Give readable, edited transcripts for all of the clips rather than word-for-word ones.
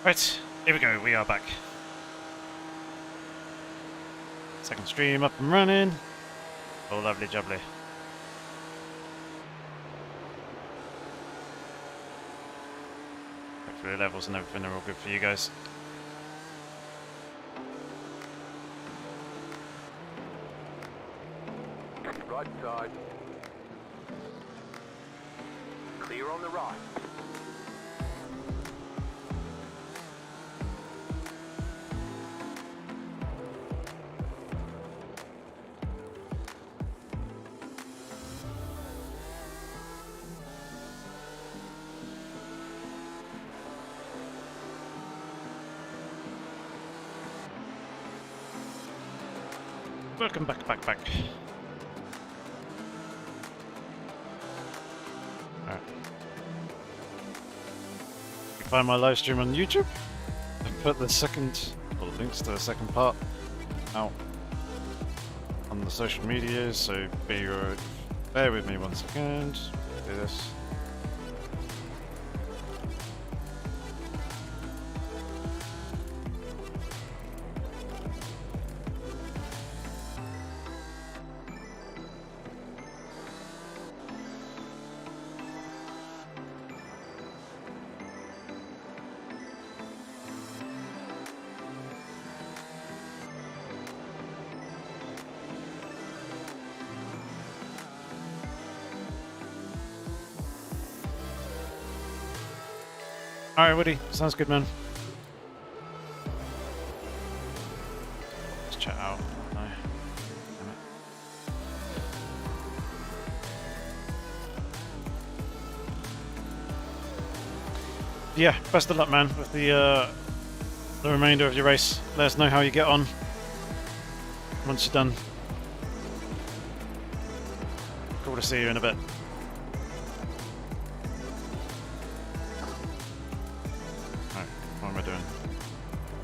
Right, here we go, we are back. Second stream up and running. Oh, lovely jubbly. Hopefully the levels and everything are all good for you guys. Right side. Clear on the right. Welcome back. Alright. You can find my live stream on YouTube. I put the links to the second part out on the social media, so bear with me 1 second. Do this. Alright, Woody, sounds good, man. Let's chat out. No. Damn it. Yeah, best of luck, man, with the remainder of your race. Let us know how you get on once you're done. Cool to see you in a bit. What am I doing?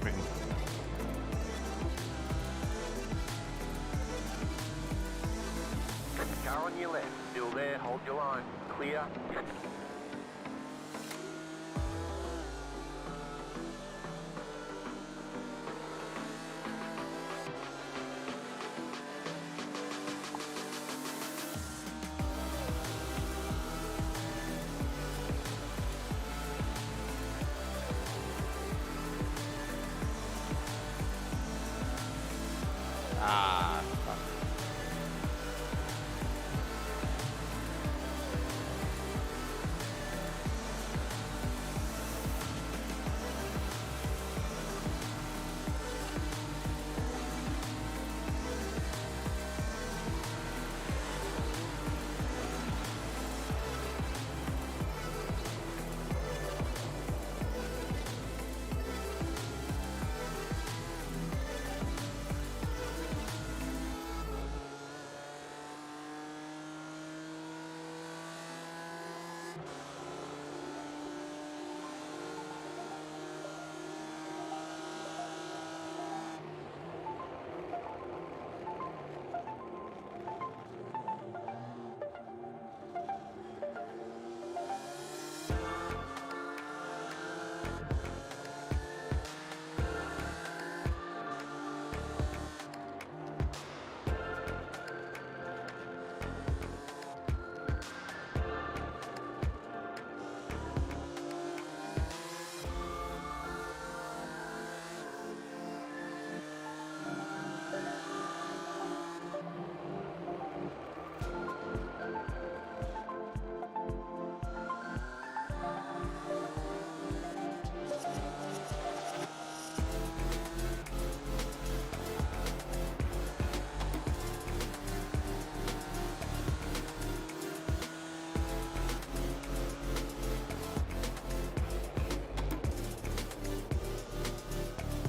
Waiting. Car on your left. Still there. Hold your line. Clear. Fuck.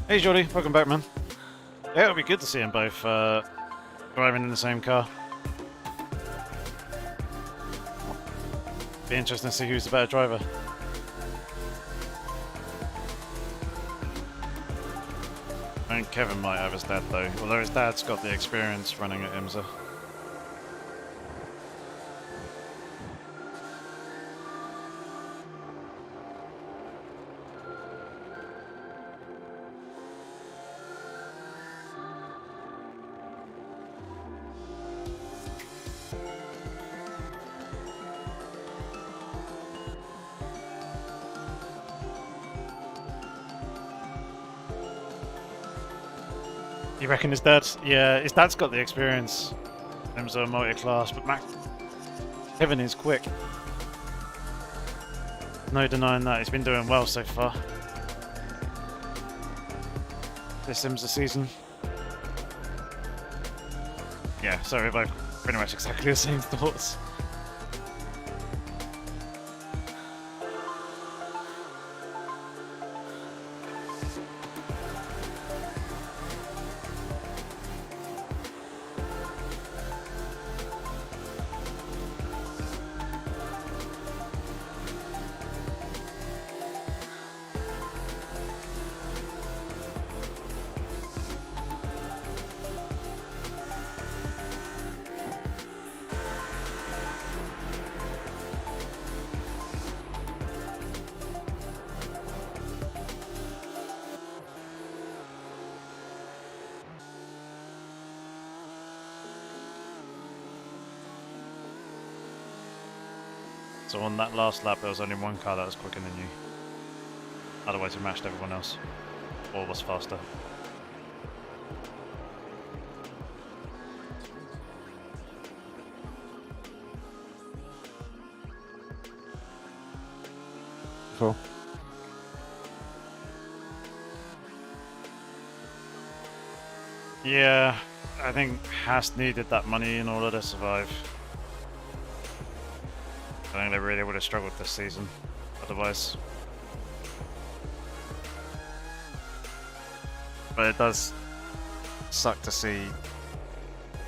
Hey Jordy, welcome back, man. Yeah, it'll be good to see them both driving in the same car. Be interesting to see who's the better driver. I think Kevin might have his dad though, although his dad's got the experience running at IMSA. You reckon his dad? Yeah, his dad's got the experience in terms of multi-class, but Kevin is quick. No denying that. He's been doing well so far. This Sims the season. Yeah, sorry, both pretty much exactly the same thoughts. So on that last lap, there was only one car that was quicker than you. Otherwise, you matched everyone else, or was faster. Cool. Yeah, I think Haas needed that money in order to survive. I think they really would have struggled this season, otherwise. But it does suck to see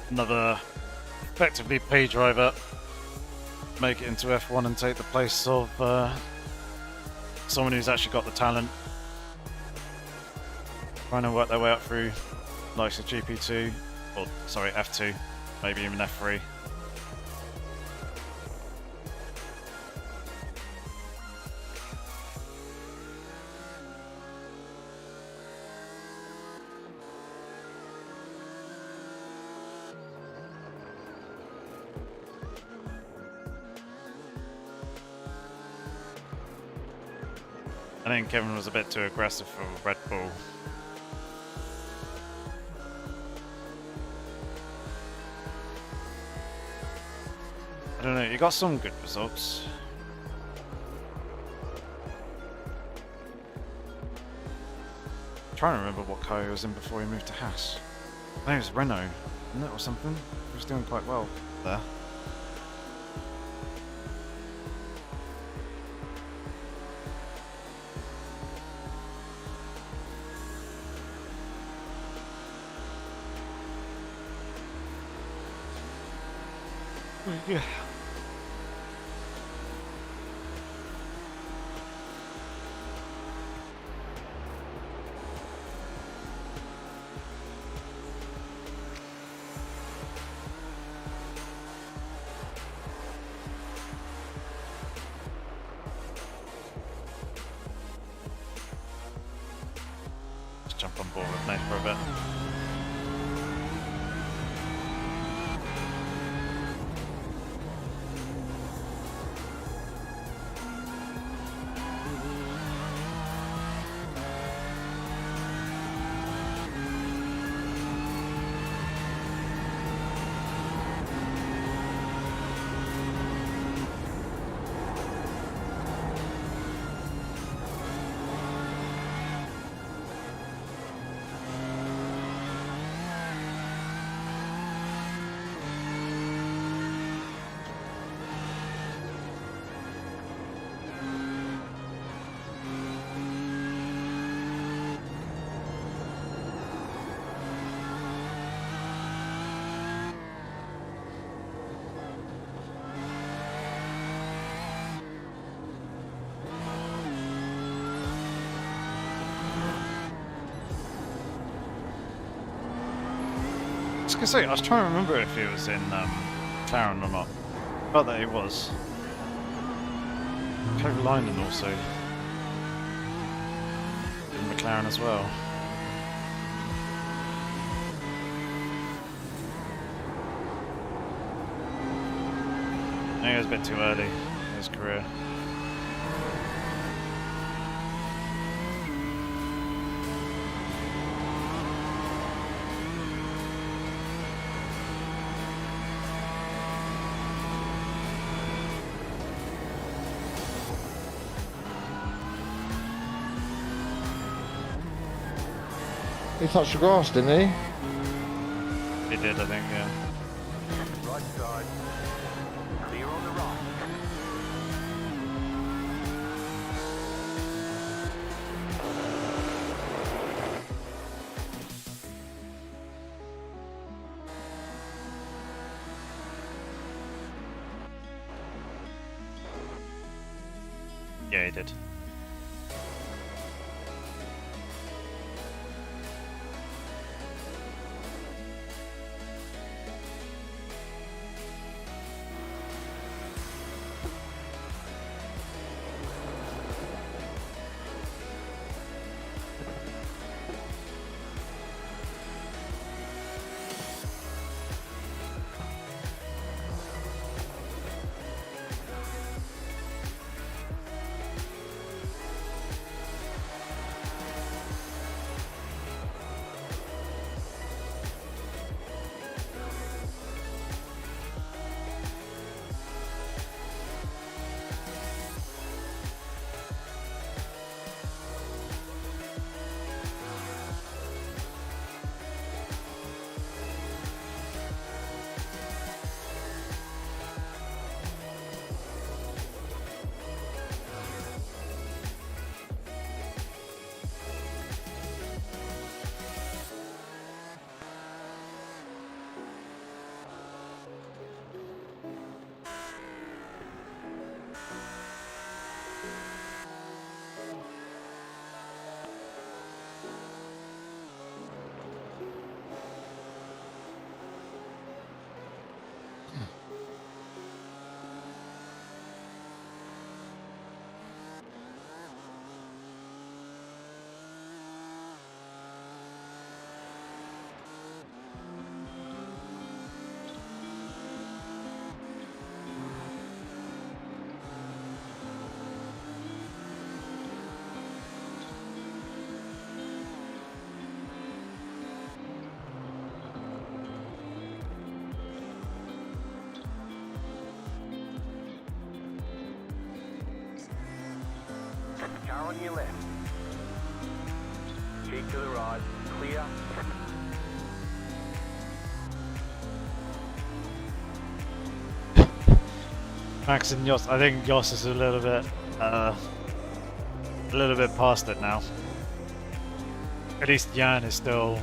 another effectively pay driver make it into F1 and take the place of someone who's actually got the talent. Trying to work their way up through likes of GP2, or sorry, F2, maybe even F3. I think Kevin was a bit too aggressive for Red Bull. I don't know, you got some good results. I'm trying to remember what car he was in before he moved to Haas. I think it was Renault, wasn't it, or something? He was doing quite well there. Yeah. Let's jump on board with Nate for a bit. I was gonna say, I was trying to remember if he was in McLaren or not. I felt that he was. Kovalainen also in McLaren as well. I think it was a bit too early in his career. He touched the grass, didn't he? He did, I think, yeah. Right side. Clear on the right. Yeah, he did. Car on your left. Keep to the right. Clear. Max and Yoss, I think Yoss is a little bit past it now. At least Jan is still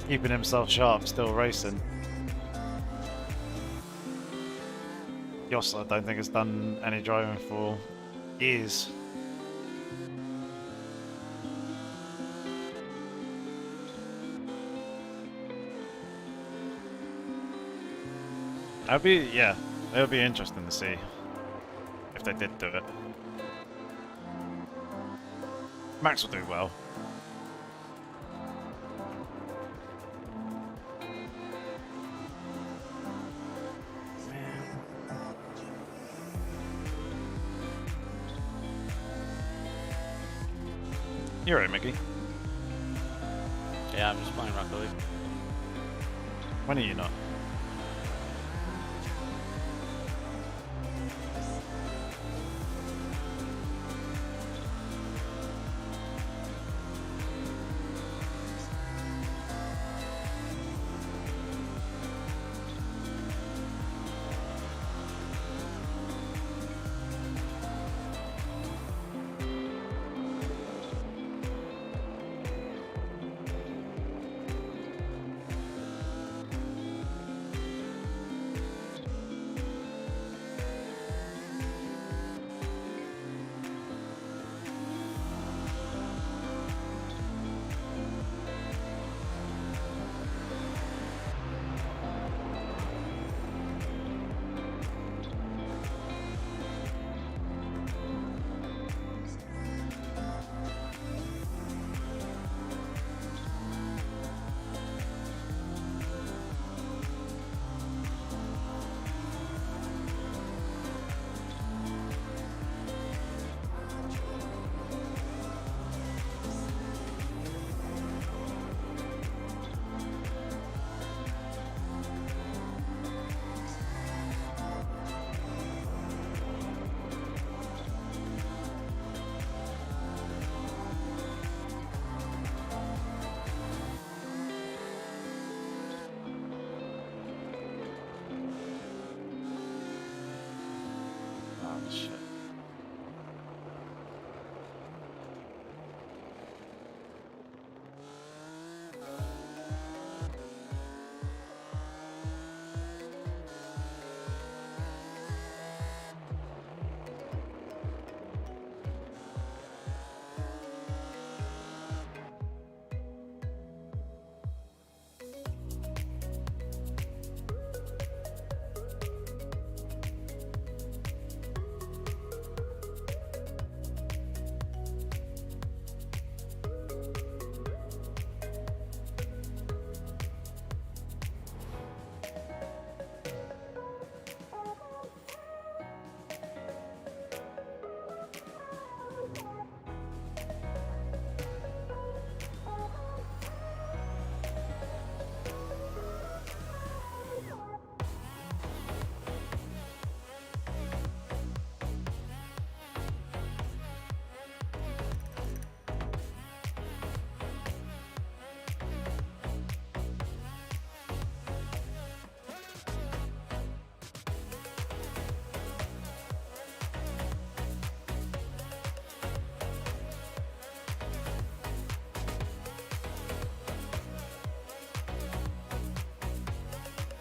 keeping himself sharp, still racing. Yoss, I don't think has done any driving for years. Yeah, it would be interesting to see if they did do it. Max will do well. You're right, Mickey. Yeah, I'm just playing Rocket League. When are you not?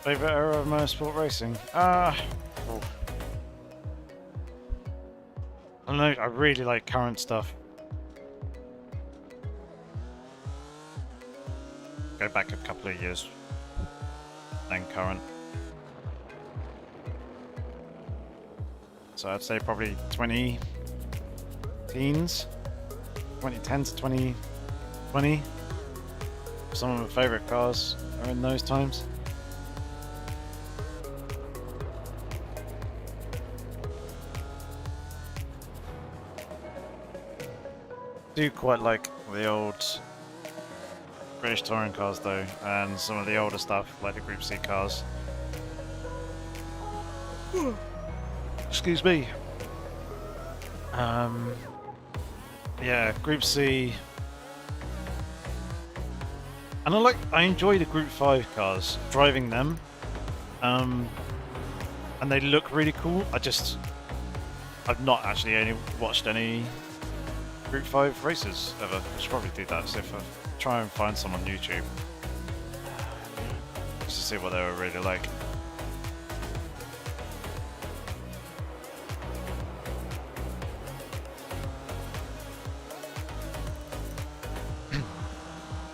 Favorite era of motorsport racing? Oh. I don't know. I really like current stuff. Go back a couple of years, then current. So I'd say probably 20 teens, 2010 to 2020. Some of my favorite cars are in those times. Do quite like the old British touring cars though, and some of the older stuff like the Group C cars. Excuse me. Yeah, Group C. And I enjoy the Group 5 cars, driving them. And they look really cool. I've not actually watched any Group 5 races ever. I should probably do that, so if I try and find some on YouTube. Just to see what they were really like.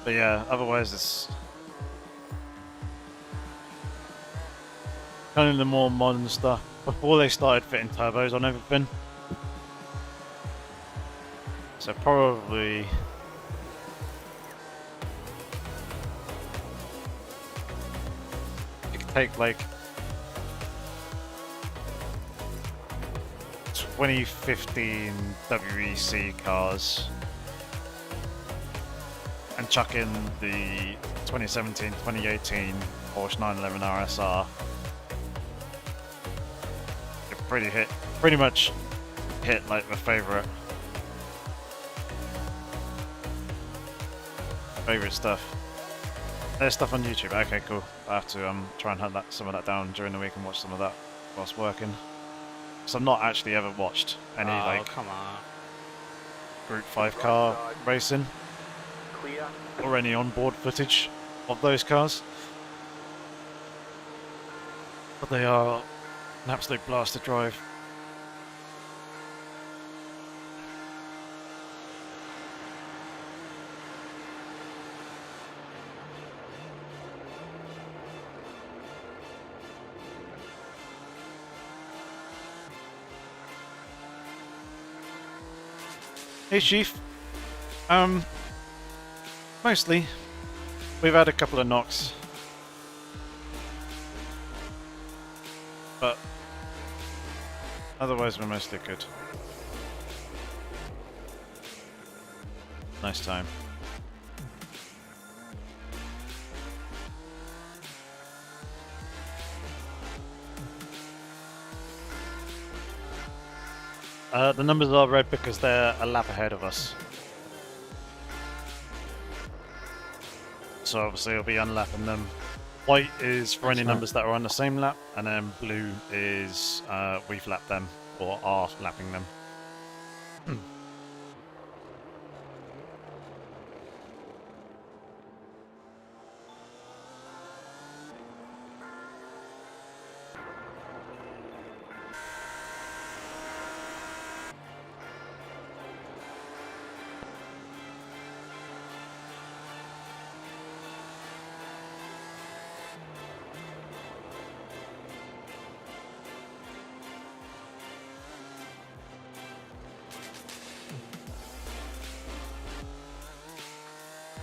But yeah, otherwise it's kind of the more modern stuff. Before they started fitting turbos on everything. So probably you could take like 2015 WEC cars and chuck in the 2017-2018 Porsche 911 RSR. You pretty much hit like my favorite stuff. There's stuff on YouTube. Okay, cool. I have to try and hunt some of that down during the week and watch some of that whilst working. So I've not actually ever watched any come on. Group 5 car racing Clear. or any onboard footage of those cars. But they are an absolute blast to drive. Hey Chief. Mostly. We've had a couple of knocks. But otherwise we're mostly good. Nice time. The numbers are red because they're a lap ahead of us. So obviously I'll be unlapping them. White is for any numbers that are on the same lap, and then blue is we've lapped them or are lapping them.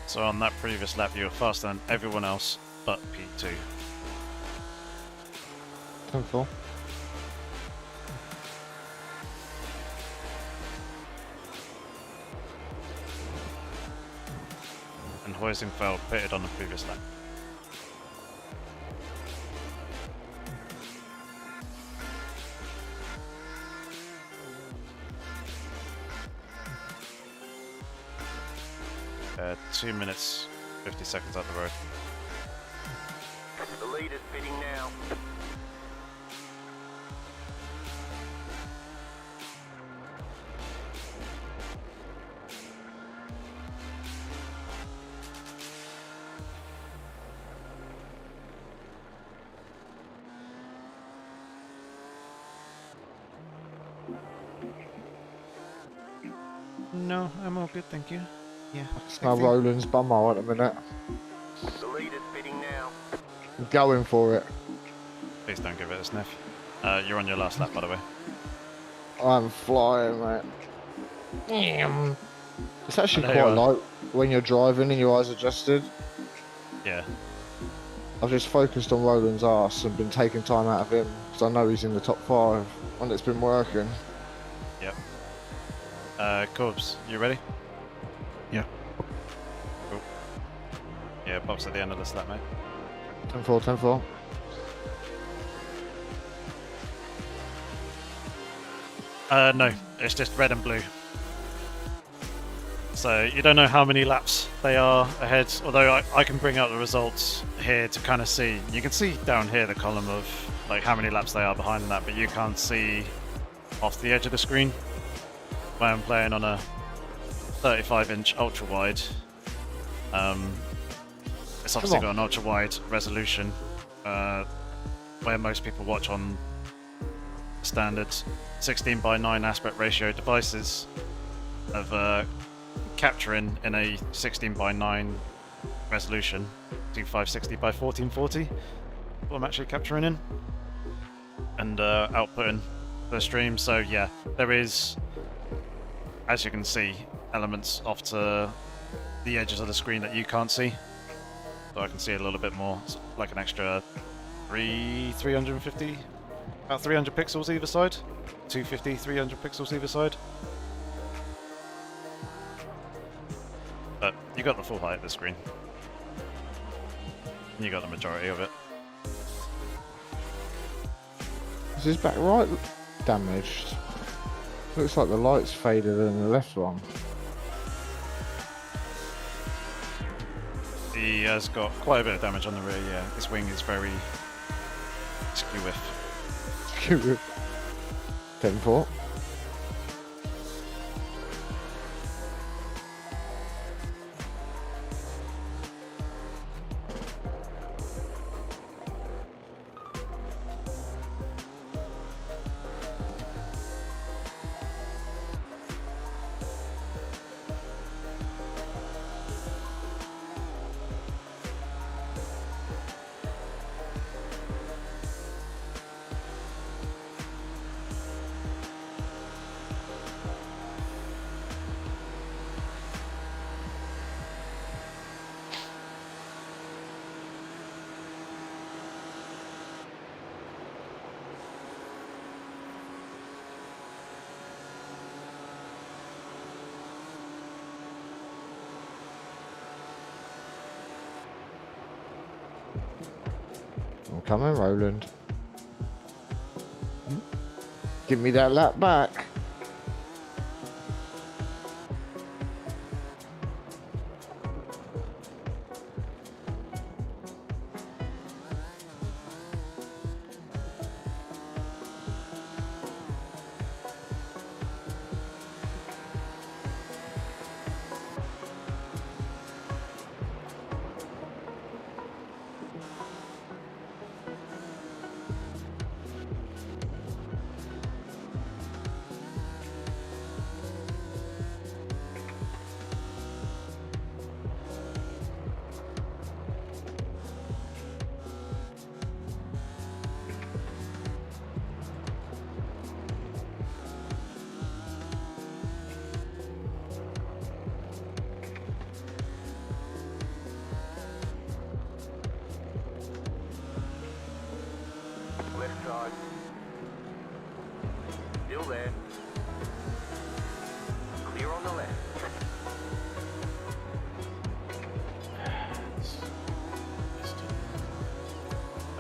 So on that previous lap you were faster than everyone else but P2. 10-4. And Hoisingfeld pitted on the previous lap. Uh, 2 minutes, 50 seconds out the road. The lead is pitting now. no, I'm all good, thank you. Yeah. It's now Roland's bumhole at the minute. The leader's bidding now. I'm going for it. Please don't give it a sniff. You're on your last lap, by the way. I'm flying, mate. It's actually I know quite you are. light when you're driving and your eyes adjusted. Yeah. I've just focused on Roland's arse and been taking time out of him because I know he's in the top 5 and it's been working. Yep. Corbs, you ready? Yeah. Cool. Yeah, Bob's at the end of this lap, mate. 10-4, 10-4. No, it's just red and blue. So you don't know how many laps they are ahead, although I can bring up the results here to kind of see. You can see down here the column of like how many laps they are behind that, but you can't see off the edge of the screen. When I'm playing on a 35-inch ultra wide, it's obviously got an ultra wide resolution, where most people watch on standard 16:9 aspect ratio devices of capturing in a 16:9 resolution, 2560 by 1440. What I'm actually capturing in and outputting the stream. So yeah, there is, as you can see, elements off to the edges of the screen that you can't see. So I can see a little bit more, it's like an extra 350, about 300 pixels either side. 250, 300 pixels either side. But you got the full height of the screen. You got the majority of it. Is his back right damaged? Looks like the light's faded in the left one. He has got quite a bit of damage on the rear, yeah. His wing is very skew-whiff. 10-4. I'm coming, Roland. Give me that lap back. Left side. Still there. Clear on the left.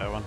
One.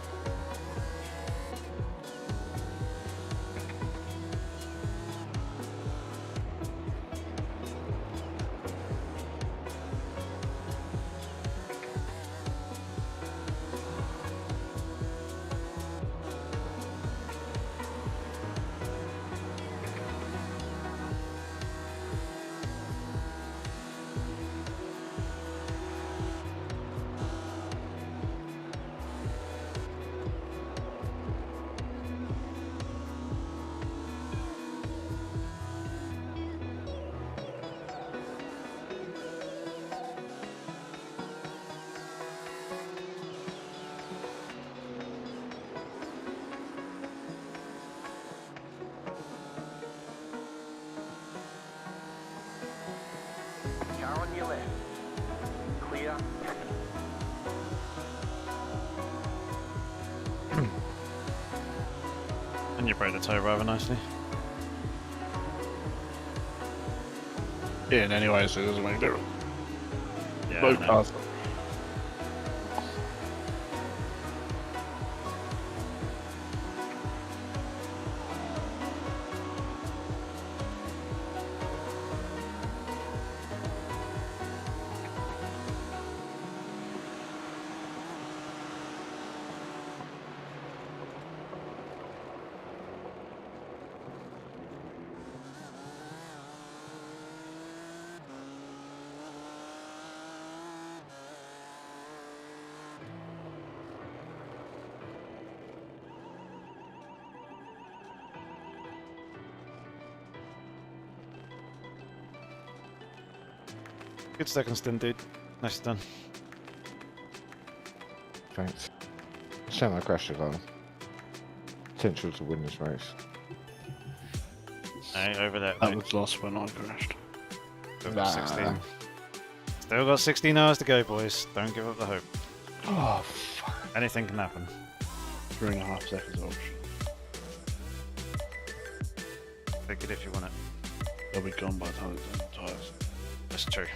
And you broke the toe rather nicely. Yeah, in any way, so it doesn't make a difference. Yeah, Both I know. cars. Good second stint, dude. Nice done. Thanks. Shame I crashed it on. Potential to win this race. Hey, over there, That mate. was lost when I crashed. Still got Nah. 16. Still got 16 hours to go, boys. Don't give up the hope. Oh, fuck. Anything can happen. 3.5 seconds off. Take it if you want it. They'll be gone by the time it's on the tyres. That's true.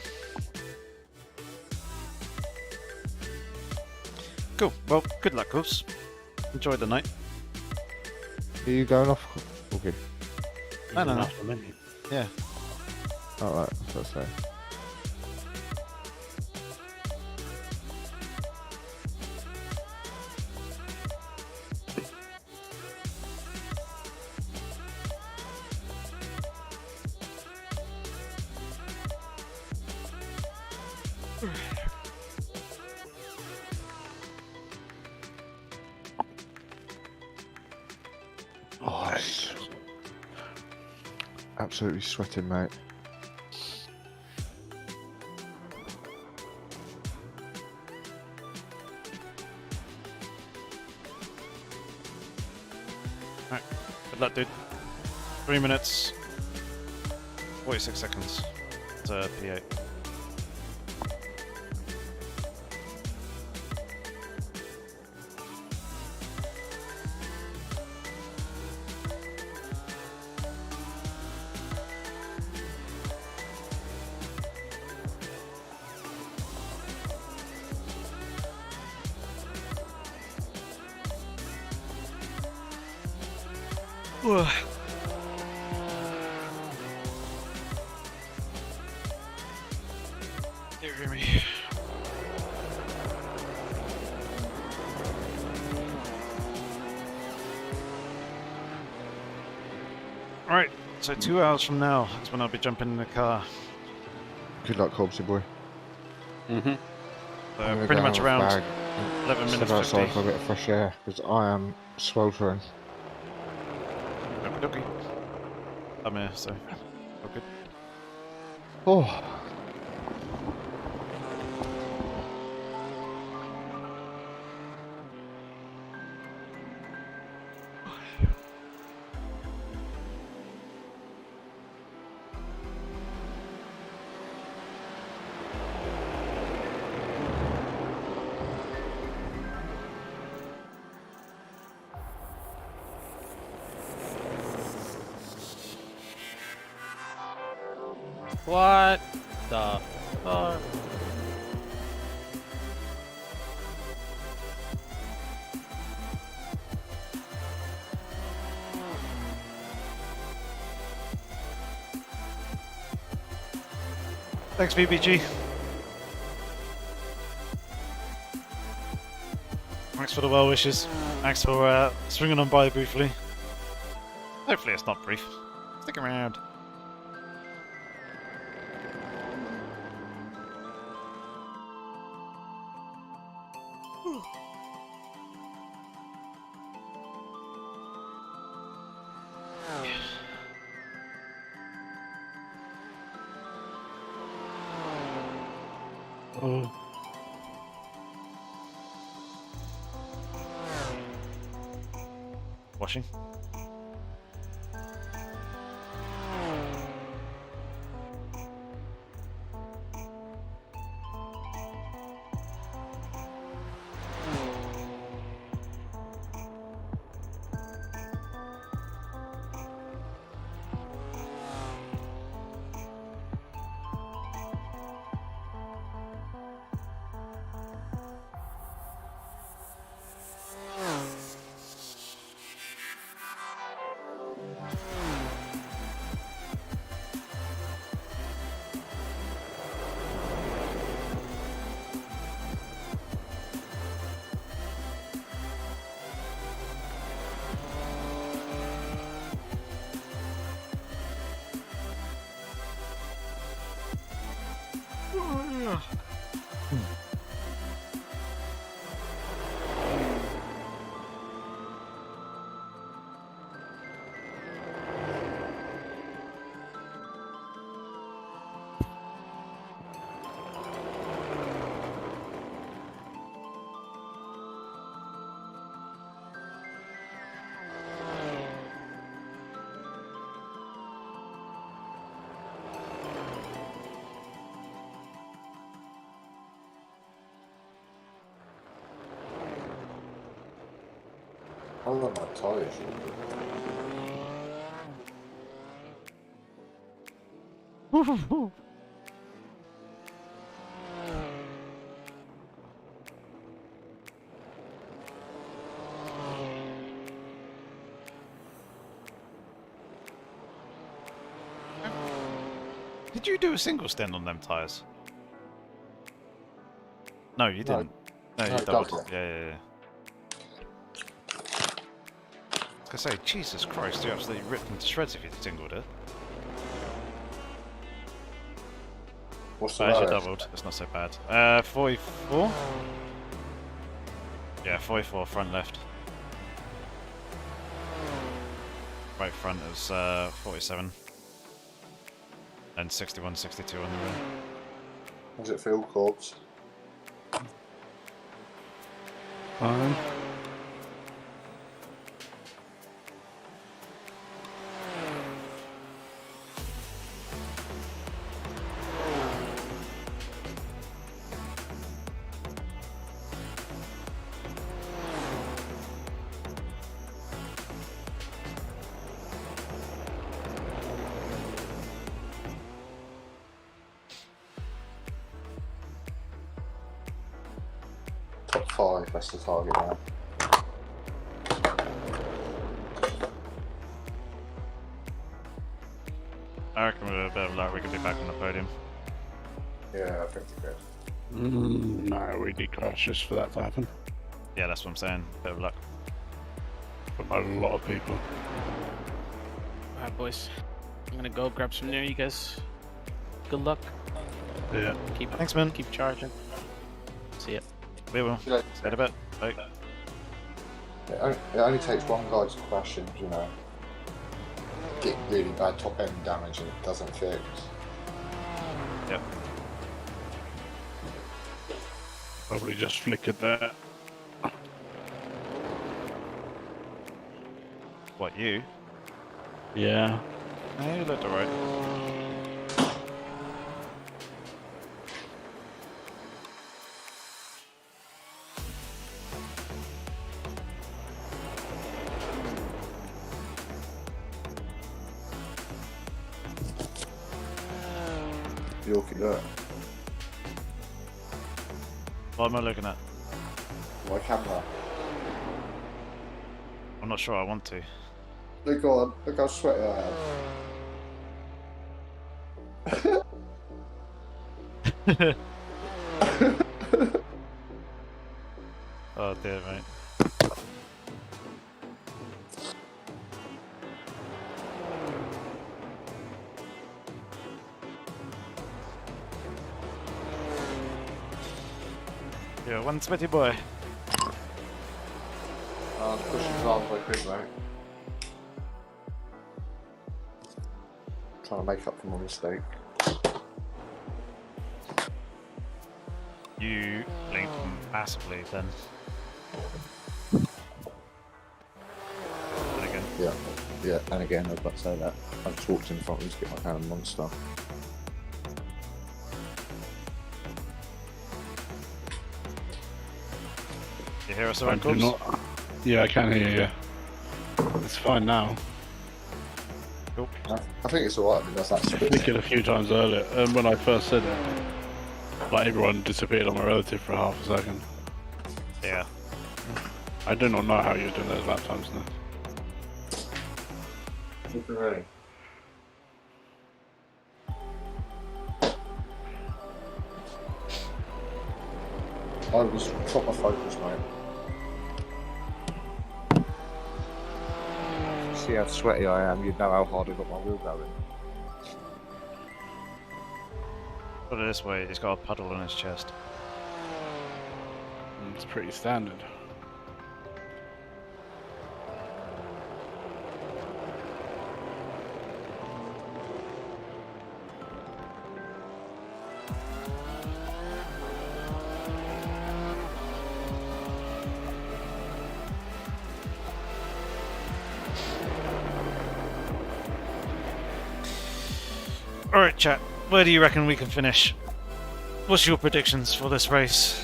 Cool. Well, good luck, Goose. Enjoy the night. Are you going off? Okay. No, no, no. After a minute. Yeah. Alright, that's fair. Oh, it's absolutely sweating, mate. Alright. Good luck, dude. 3 minutes. 46 seconds. To P8. Dear me. Alright, so 2 hours from now is when I'll be jumping in the car. Good luck, Hobbsy boy. Mm-hmm. So I'm gonna pretty go much have a around bag 11 and minutes step outside 50. for a bit of fresh air because I am sweltering. Okie dokie. I'm here, so all good. Oh, What the fuck? Thanks, VBG. Thanks for the well wishes. Thanks for swinging on by briefly. Hopefully it's not brief. Stick around. Oh. Washing. I love my tyres. Did you do a single stint on them tyres? No, you didn't. No, you doubled. doubled. Yeah. I was gonna say, Jesus Christ, you absolutely ripped them to shreds if you singled it. What's the As you lowest? doubled, it's not so bad. 44? Yeah, 44 front left. Right front is 47. And 61, 62 on the rear. How's it feel, Corbs? Fine. Top 5, that's the target now. I reckon with a bit of luck we could be back on the podium. Yeah, I think we're good. No, we need crashes for that to happen. Yeah, that's what I'm saying. Bit of luck. From a lot of people. Alright, boys. I'm gonna go grab some near you guys. Good luck. Yeah. Keep Thanks, man. Keep charging. See ya. We will. Yeah. See you in a bit. Bye. It only takes one guy to crash and, you know, get really bad top end damage and it doesn't fix. Yep. Probably just flickered there. What, you? Yeah. No, you looked alright. Yorkie, look. What am I looking at? My camera. I'm not sure I want to. Look on, look how sweaty I am. Oh dear, mate. Yeah, one sweaty boy. I'm pushing as hard as I could, mate. Trying to make up for my mistake. You blinked massively then. And again. Yeah, and again, I was about to say that. I just walked in front of him to get my hand monster. You hear us I alright, do Corbs? not. Yeah, I can hear you. It's fine now. Cool. I think it's alright because that's I flickered a few times earlier, and when I first said it, like everyone disappeared on my relative for half a second. Yeah. I do not know how you're doing those lap times now. Ready. I was proper focus, mate. See how sweaty I am, you'd know how hard I got my wheel going. Put it this way, he's got a puddle on his chest. It's pretty standard. Alright, chat. Where do you reckon we can finish? What's your predictions for this race?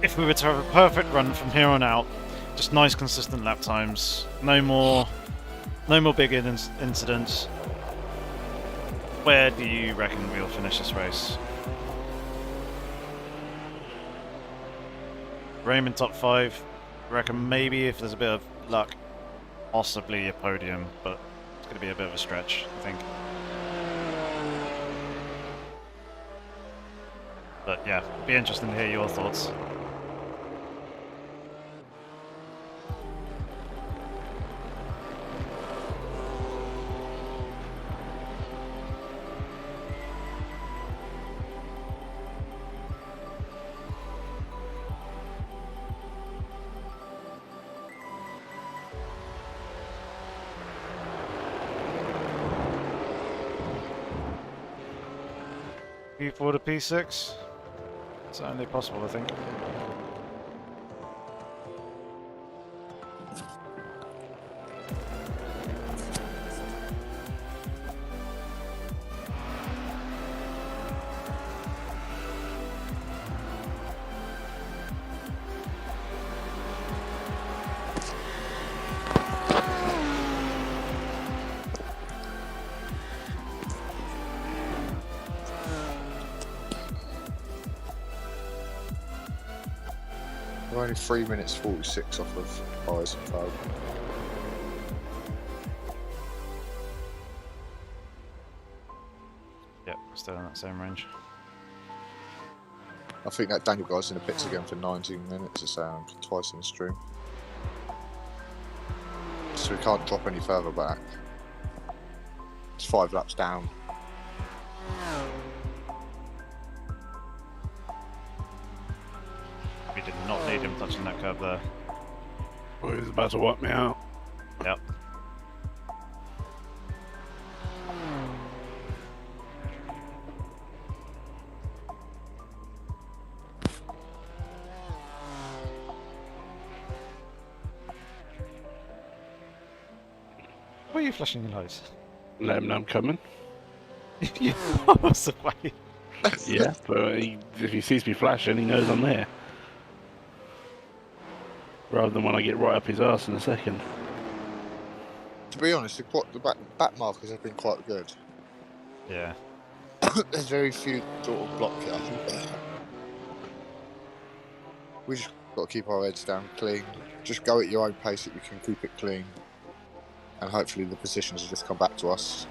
If we were to have a perfect run from here on out, Just nice, consistent lap times. No more big incidents. Where do you reckon we'll finish this race? Raymond top 5. I reckon maybe if there's a bit of luck, possibly a podium, but it's going to be a bit of a stretch, I think. But yeah, it'd be interesting to hear your thoughts. P4 to P6? It's only possible, I think. We're only 3 minutes 46 off of Eyes and Foe. Yep, we're still in that same range. I think that Daniel guy's in the pits again for 19 minutes or so, twice in the stream. So we can't drop any further back. It's 5 laps down. We did not need him touching that curb there. Oh, he's about to wipe me out. Yep. Why are you flashing your lights? Let him know I'm coming. You miles away. Yeah, but if he sees me flashing, he knows I'm there. Rather than when I get right up his arse in a second. To be honest, the back markers have been quite good. Yeah. There's very few sort of block it. I think we just got to keep our heads down, clean. Just go at your own pace that you can keep it clean, and hopefully the positions will just come back to us.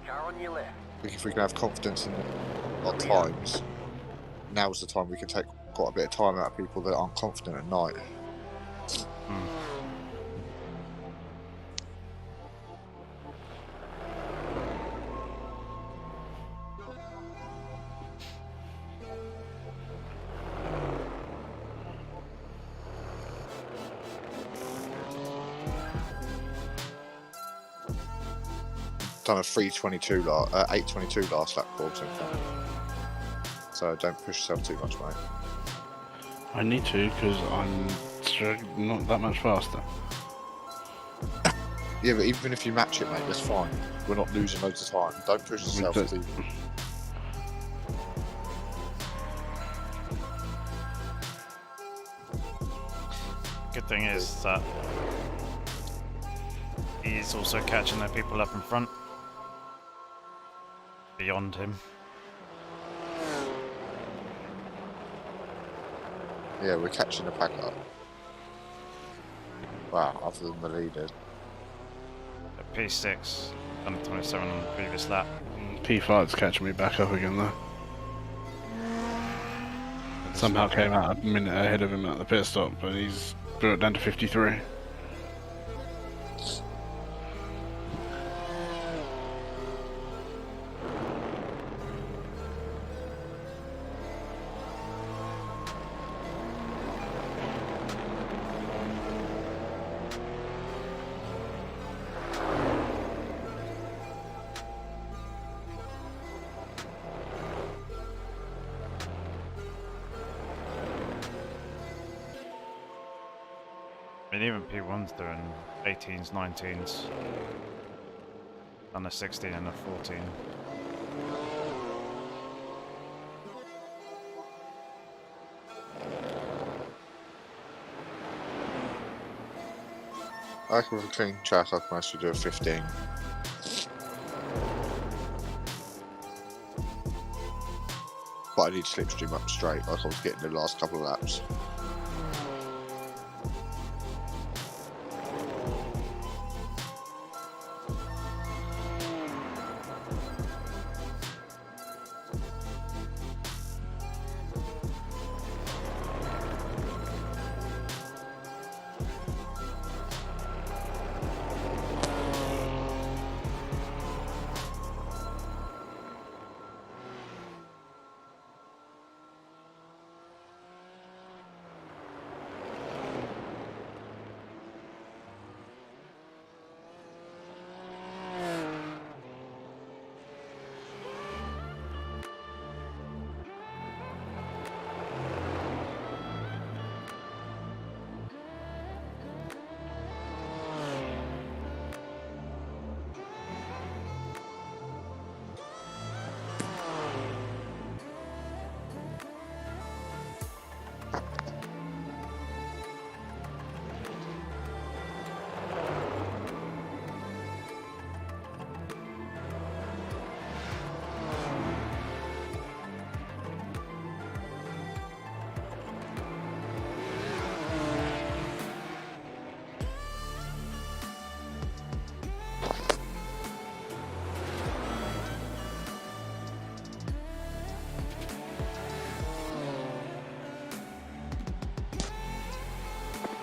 Car on your left. If we can have confidence in our times, now's the time we can take quite a bit of time out of people that aren't confident at night. Done a 3:22 8:22 last lap for so far. So don't push yourself too much, mate. I need to, because I'm not that much faster. Yeah, but even if you match it, mate, that's fine. We're not losing loads of time. Don't push yourself too. Good thing is that he's also catching the people up in front. Beyond him. Yeah, we're catching the pack up. Wow, other than the leaders. At P6, done 27 on the previous lap. P5's catching me back up again though. Somehow came out a minute ahead of him at the pit stop, but he's brought it down to 53. I mean, even P1's doing 18s, 19s. and a 16 and a 14. I reckon with a clean track I can manage to do a 15. But I need slipstream up straight like I was getting the last couple of laps.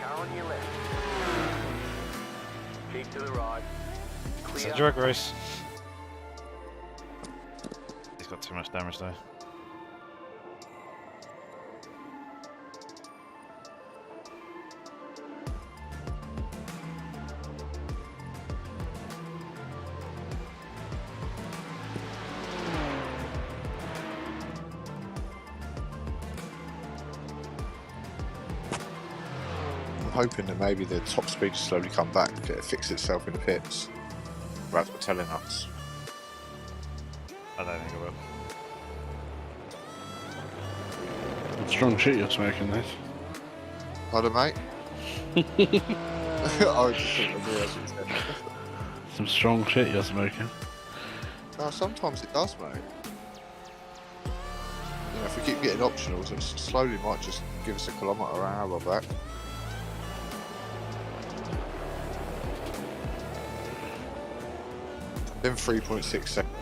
Car on your left. Keep to the right. It's Clear. a drag race. He's got too much damage though. I'm hoping that maybe the top speed slowly come back, it fix itself in the pits. That's what telling us. I don't think it will. Strong shit you're smoking this. Pardon, mate? I just think of the Some strong shit you're smoking. No, sometimes it does, mate. You know, if we keep getting optionals, it slowly might just give us a kilometre an hour back. Then 3.6 seconds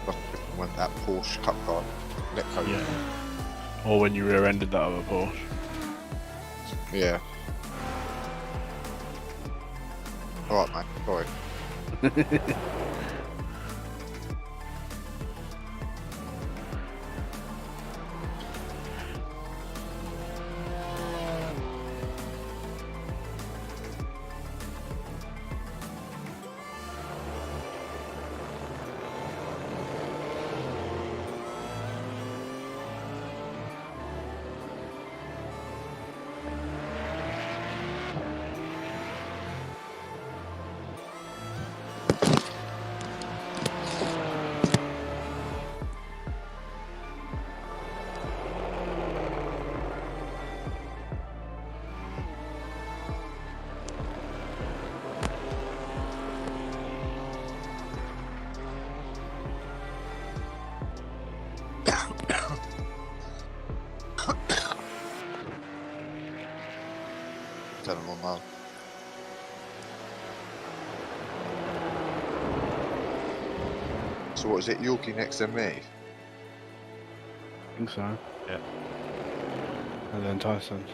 when that Porsche Cup car let go. Yeah. Or when you rear-ended that other Porsche. Yeah. Alright, mate. Sorry. Tell them on that. So what is it, Yorkie next to me? I think so. Yeah. And then Tyson.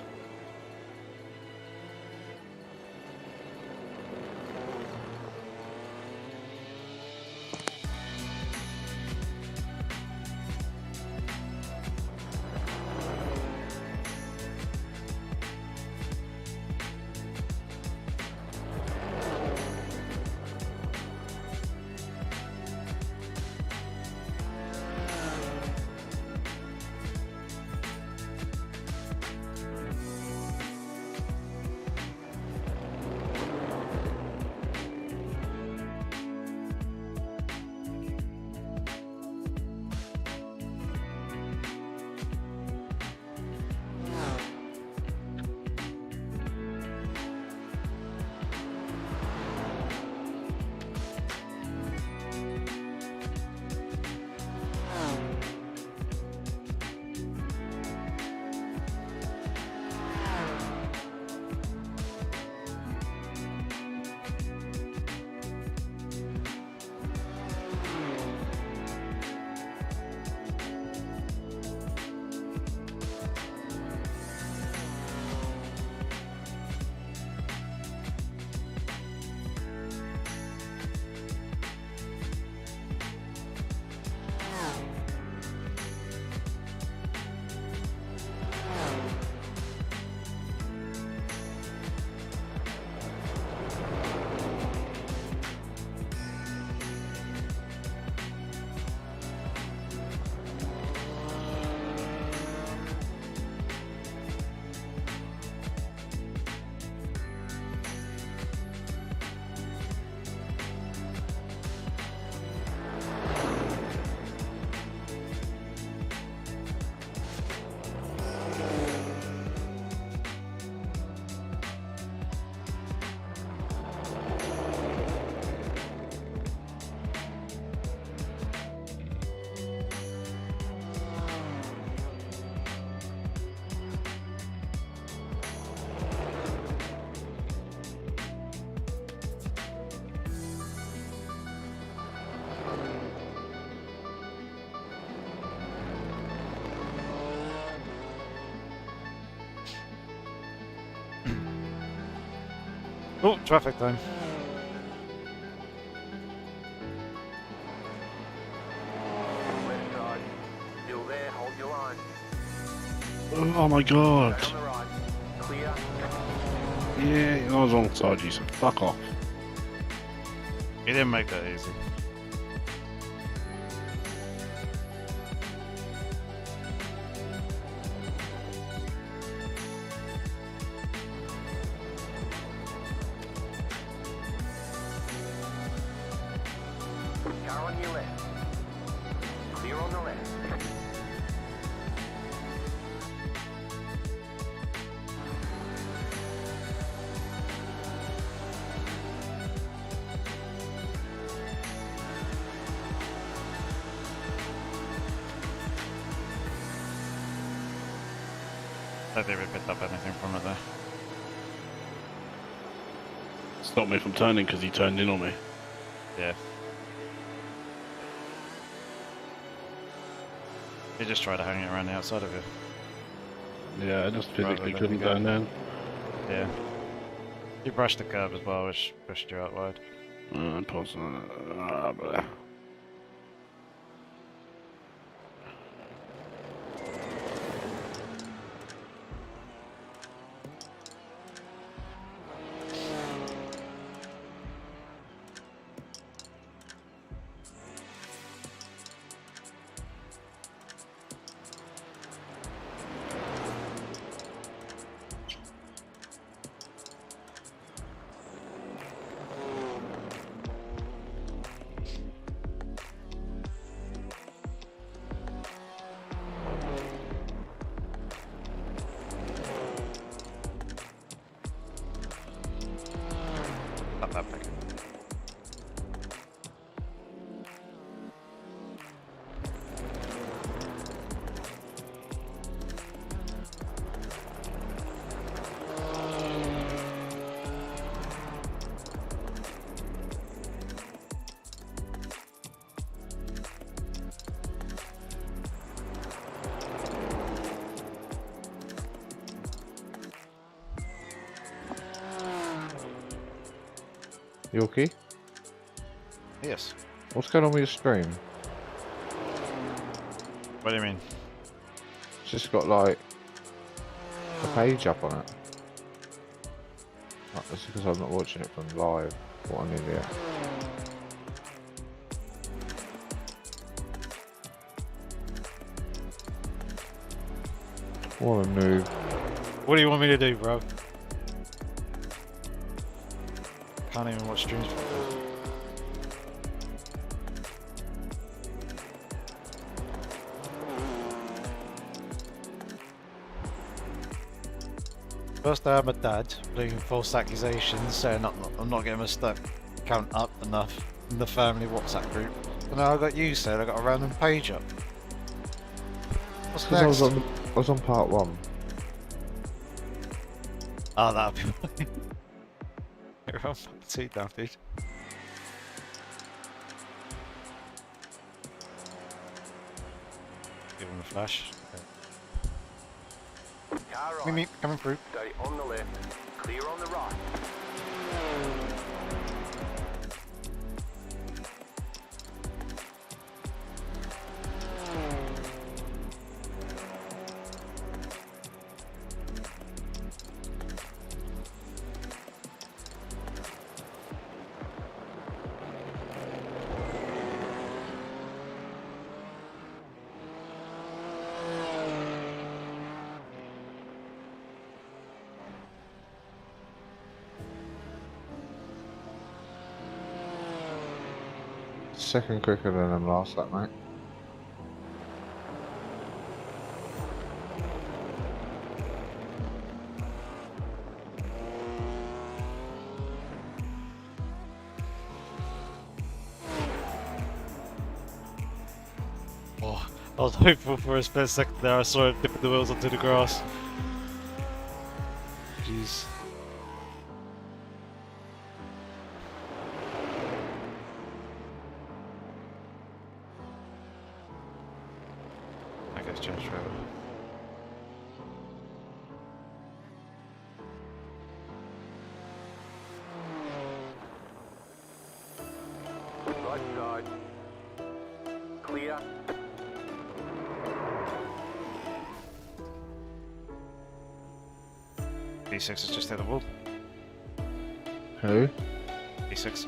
Oh, traffic time. Left side. Still there, hold your line. Oh my god. Stay on the right. Clear. Yeah, I was alongside you, so fuck off. He didn't make that easy. Car on your left. Clear on the left. I don't think we picked up anything from it there. Stopped me from turning because he turned in on me. Yeah. He just tried to hang it around the outside of you. Yeah, I just physically Rather couldn't than go down. Yeah. You brushed the curb as well, which pushed you out wide. Blah. Not that big. Yorkie, Yes. what's going on with your stream? What do you mean? It's just got like a page up on it. That's because I'm not watching it from live. What an idiot. What a noob. What do you want me to do, bro? Can't even watch streams. First, I had my dad making false accusations, saying I'm not getting my stuck count up enough in the family WhatsApp group. And now I got you saying I got a random page up. What's Because next? I was on part 1. Oh, that'll be fine. Here, I'll fucking seat down, dude. Give him a flash. Car Okay. right. Me, coming through. Stay on the left. Clear on the right. Second quicker than them last lap, mate. Oh, I was hopeful for a split second there. I saw it dipping the wheels onto the grass. Jeez. I guess change driver. Right side. Clear. B6 has just hit the wall. Who? B6.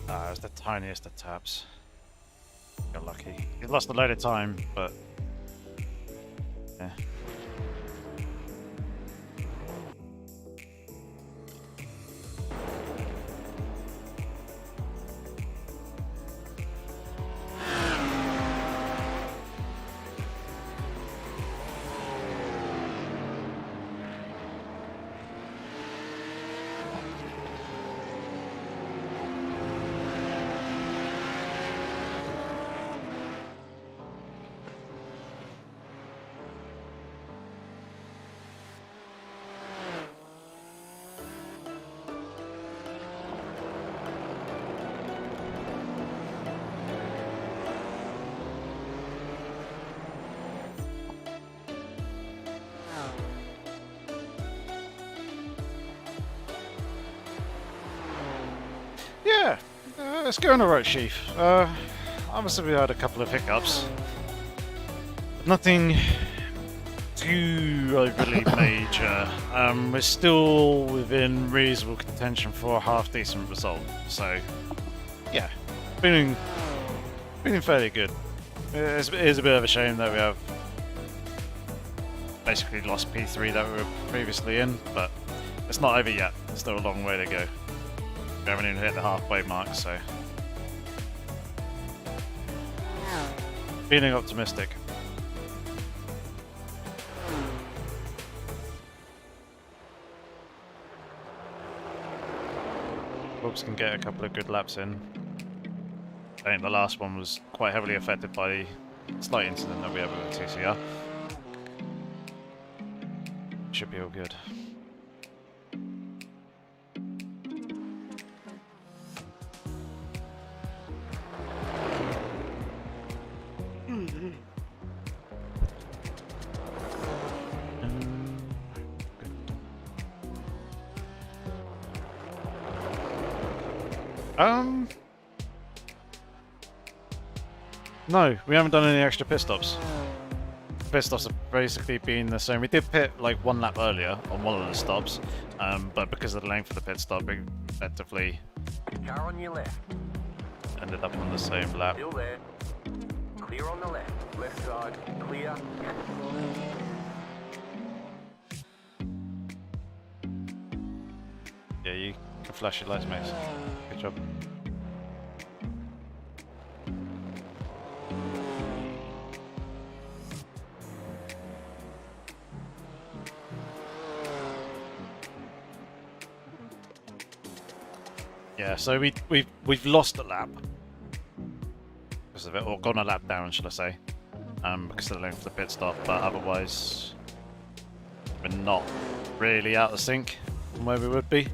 Ah, it was the tiniest of taps. Got lucky. He lost a load of time, but yeah. Yeah, it's going alright, Chief. Obviously we had a couple of hiccups. Nothing too overly major. We're still within reasonable contention for a half-decent result. So, yeah, feeling fairly good. It is a bit of a shame that we have basically lost P3 that we were previously in, but it's not over yet. There's still a long way to go. We haven't even hit the halfway mark, so feeling optimistic. Folks can get a couple of good laps in. I think the last one was quite heavily affected by the slight incident that we had with the TCR. Should be all good. No, we haven't done any extra pit stops. Pit stops have basically been the same. We did pit like one lap earlier on one of the stops, but because of the length of the pit stop, we effectively Car on your left. ended up on the same lap. Still there. Clear on the left. Left side. Clear. Yeah, you can flash your lights, mate. Good job. Yeah, so we've lost a lap because of it, or gone a lap down, should I say, because of the length of the pit stop. But otherwise, we're not really out of sync from where we would be.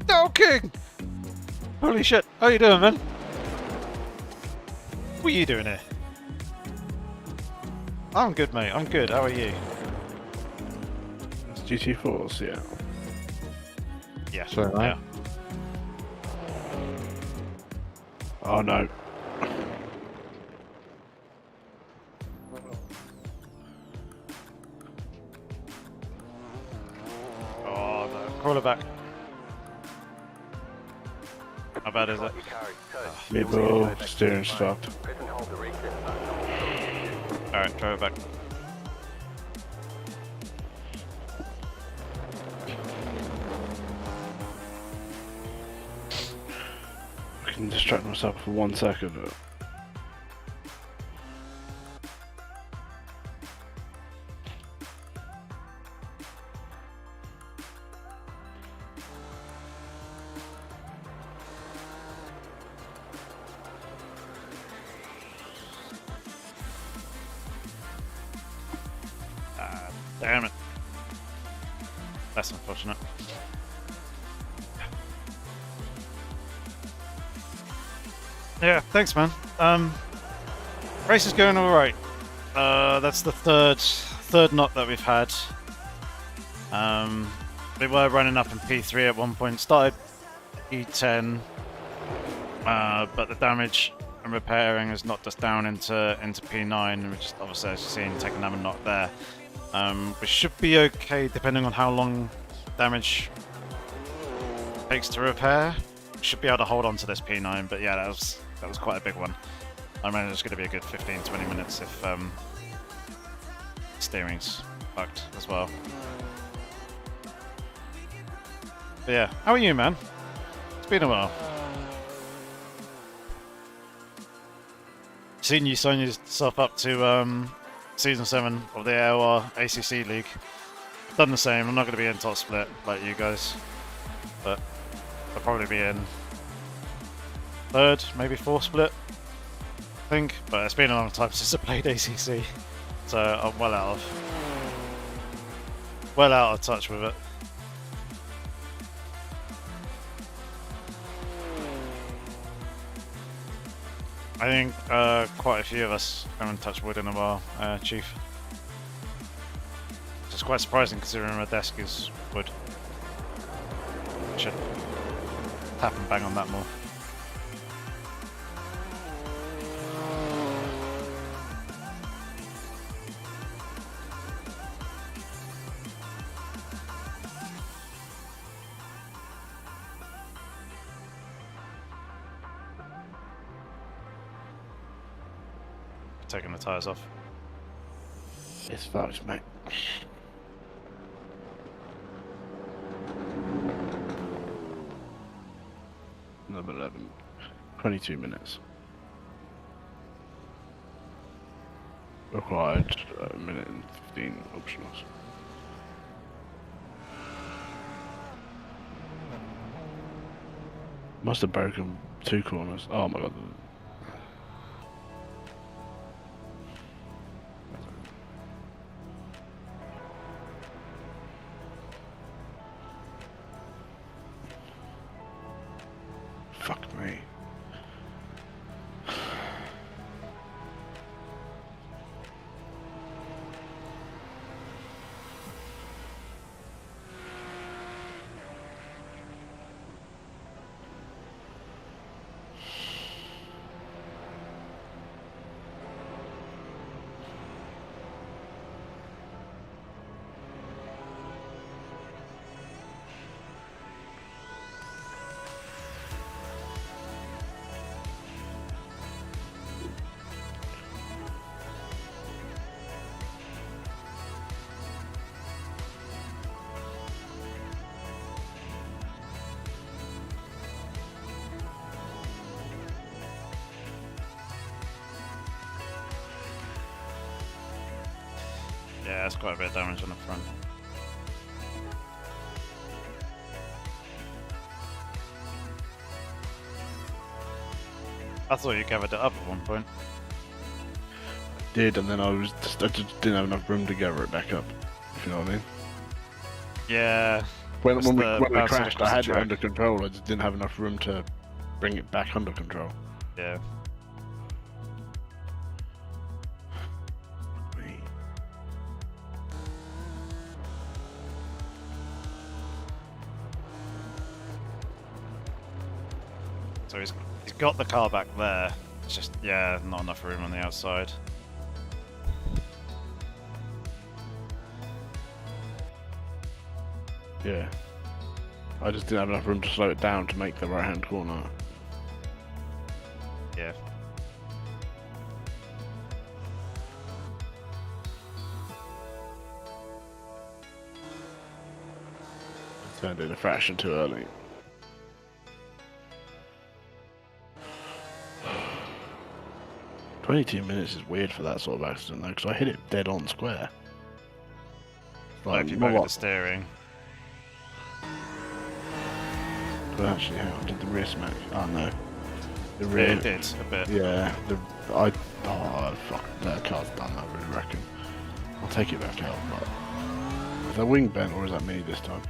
No, King! Holy shit, how you doing, man? What are you doing here? I'm good, mate. I'm good. How are you? It's GT4s, yeah. Yeah. Sorry, mate. Yeah. Oh no. Oh, no. Crawl it back. How bad is it? Your car is touched. Mid-roll, steering's fucked. Press and hold to reset. Alright, drive it back. I can distract myself for 1 second. Ah, damn it. That's unfortunate. Yeah, thanks, man. Race is going all right. That's the third knot that we've had. They were running up in P3 at one point. Started P10, but the damage and repairing has knocked us down into P9, which is obviously, as you've seen, taking another knot there. We should be okay depending on how long damage takes to repair. We should be able to hold on to this P9, but yeah, that was quite a big one. I imagine it's going to be a good 15-20 minutes if steering's fucked as well. But yeah, how are you, man? It's been a while. Seen you sign yourself up to Season 7 of the AOR ACC League. I've done the same. I'm not going to be in top split like you guys, but I'll probably be in third, maybe fourth split, I think. But it's been a long time since I played ACC, so I'm well out of touch with it. I think quite a few of us haven't touched wood in a while, Chief. Which is quite surprising considering my desk is wood. Should tap and bang on that more. Taking the tyres off. It's fucked, mate. Number 11. 22 minutes. Required a minute and 15 optionals. Must have broken 2 corners. Oh my god. Fuck me. Yeah, that's quite a bit of damage on the front. I thought you covered it up at one point. Did, and then I just didn't have enough room to gather it back up, if you know what I mean. Yeah. When It's we bouncing crashed, across I the had it track. under control, I just didn't have enough room to bring it back under control. Yeah. Me. So he's got the car back there. It's just, yeah, not enough room on the outside. Yeah. I just didn't have enough room to slow it down to make the right hand corner. Yeah. Turned in a fraction too early. $22 is weird for that sort of accident though, because I hit it dead on square. Like if you not broke like- the steering. But actually, hang on, did the rear smack? Oh no. The Yeah, rear. it did a bit. Yeah, fuck, that car's done, I really reckon. I'll take it back out, but... Is that wing bent, or is that me this time?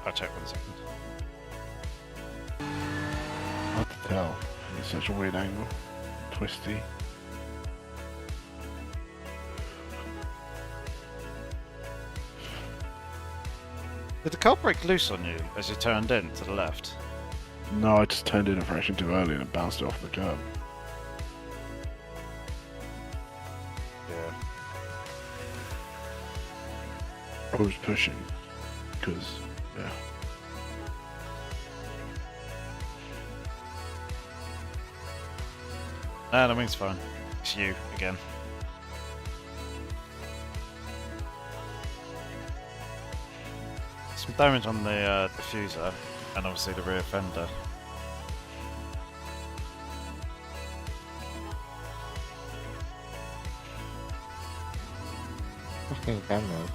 I'll check 1 second. Hard to tell. It's such a weird angle. Twisty. Did the car break loose on you as you turned in to the left? No, I just turned in a fraction too early and it bounced it off the curb. Yeah. I was pushing. Because, yeah. Nah, the wing's fine. It's you again. Some damage on the diffuser and obviously the rear fender. Fucking camera.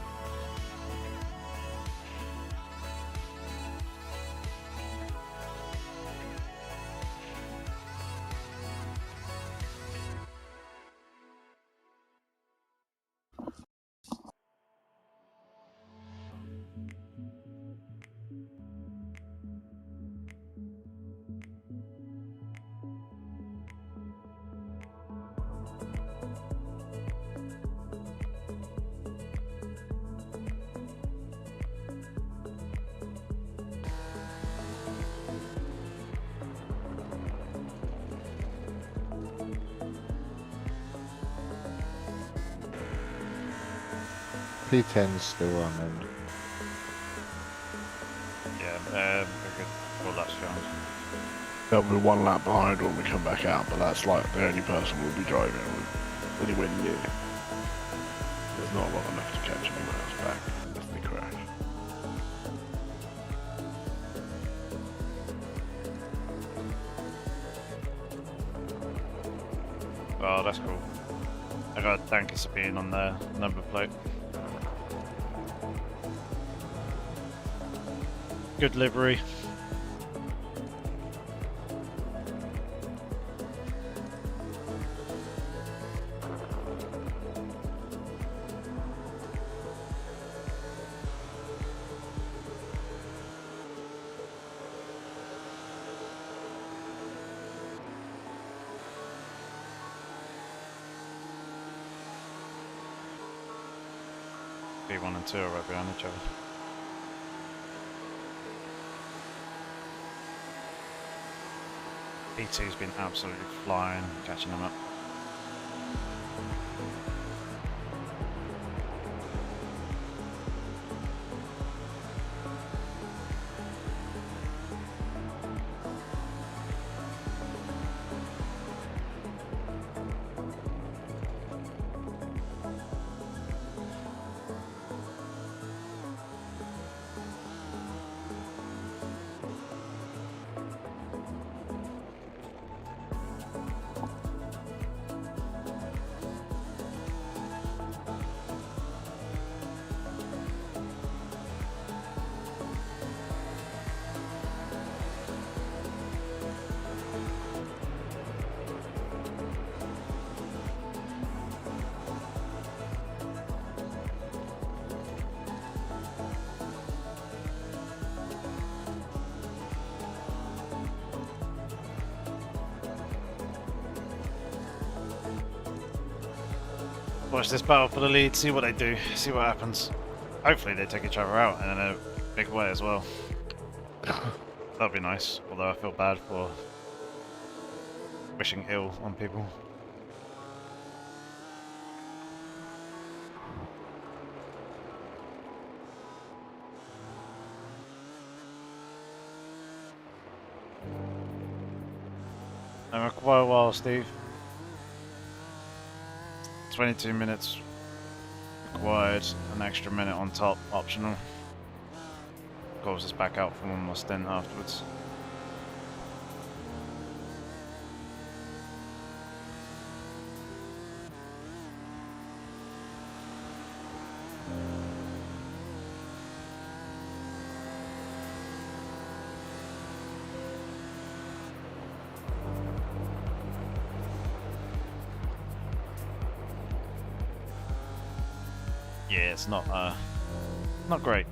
P10's still running. Yeah, we're good. Well, that's fine. They'll be 1 lap behind when we come back out, but that's like the only person we'll be driving anywhere near. There's not a lot enough to catch anyone else back unless they crash. Oh, that's cool. I got a tanker Sabine on the number plate. Good livery. B1 and 2 are right behind each other. E2's been absolutely flying, catching them up. Watch this battle for the lead, see what they do, see what happens. Hopefully they take each other out and in a big way as well. That'd be nice, although I feel bad for wishing ill on people. Quite a while, Steve. 22 minutes required, an extra minute on top, optional. Calls us back out from one more stint afterwards. Yeah, it's not great.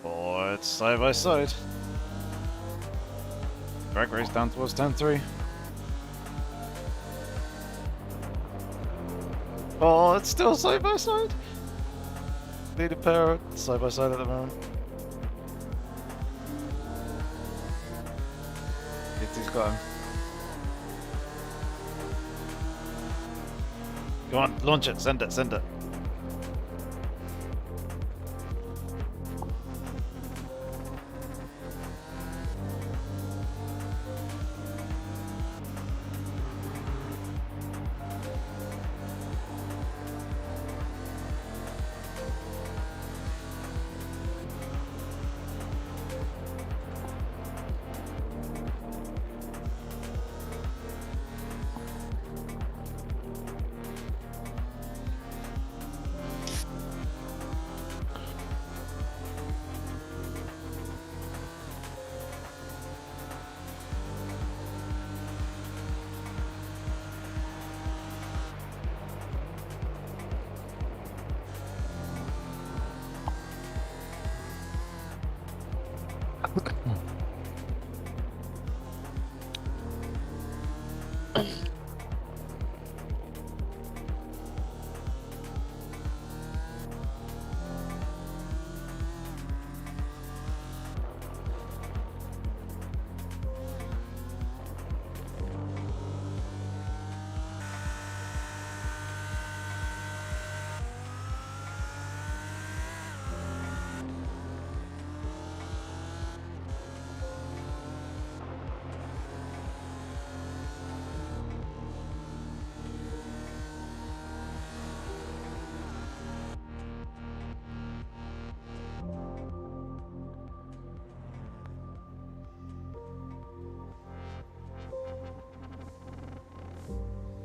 Oh, it's side by side. Drag race down towards 10-3. Oh, it's still side by side. Need a pair side by side at the moment. He's got him. Go on, launch it, send it, send it.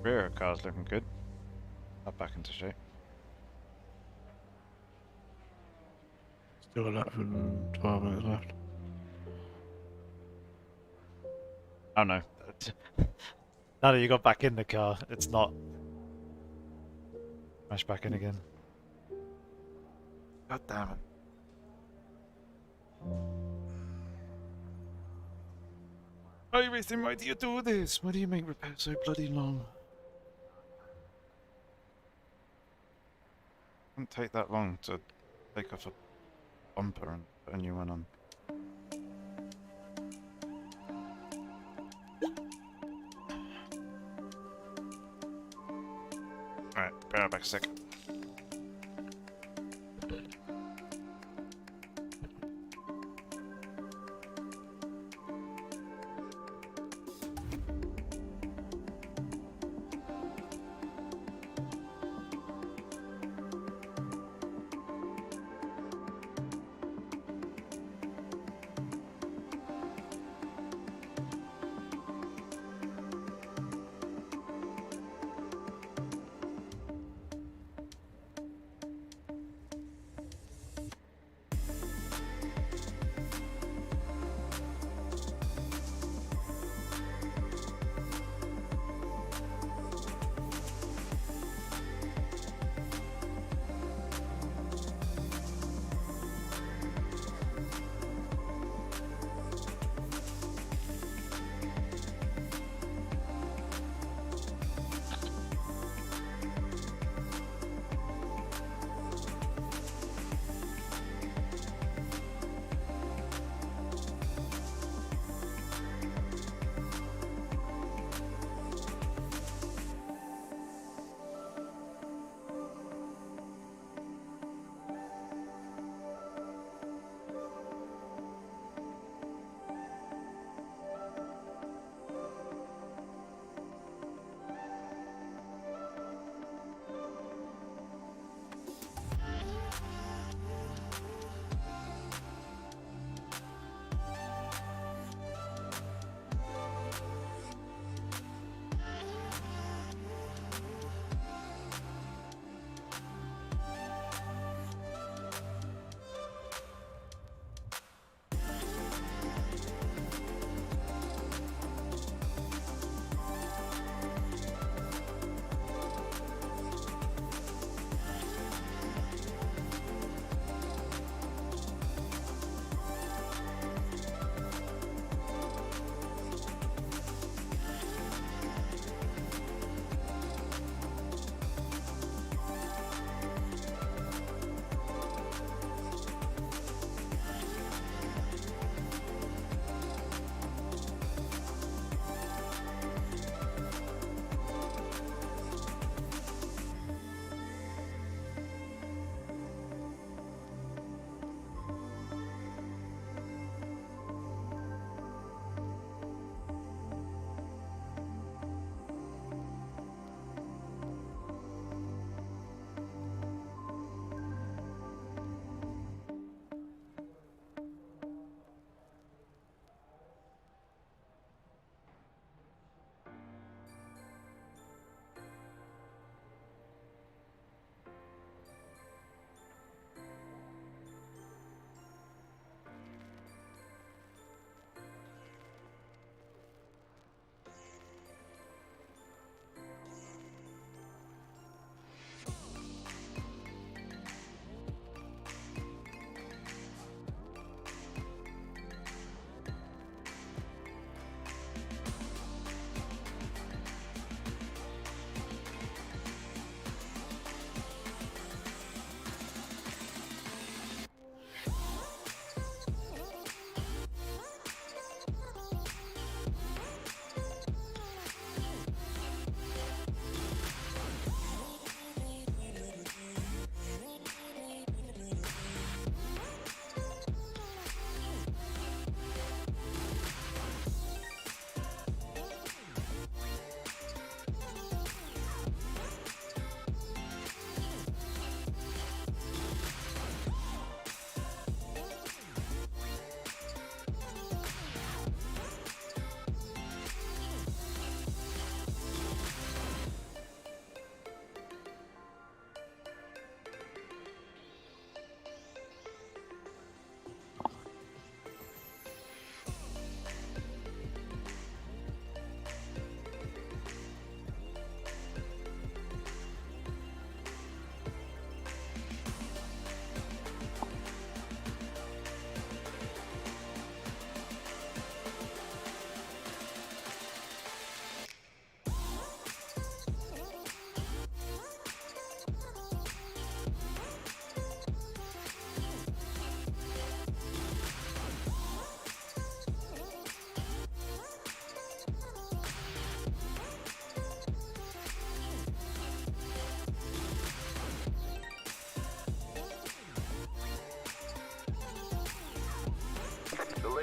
Rear car's looking good. Up back into shape. Still 11, 12 minutes left. Oh no. Now that you got back in the car, it's not. Smash back in again. God damn it. iRacing, why do you do this? Why do you make repairs so bloody long? Didn't take that long to take off a bumper and put a new one on. Alright, be right back a second.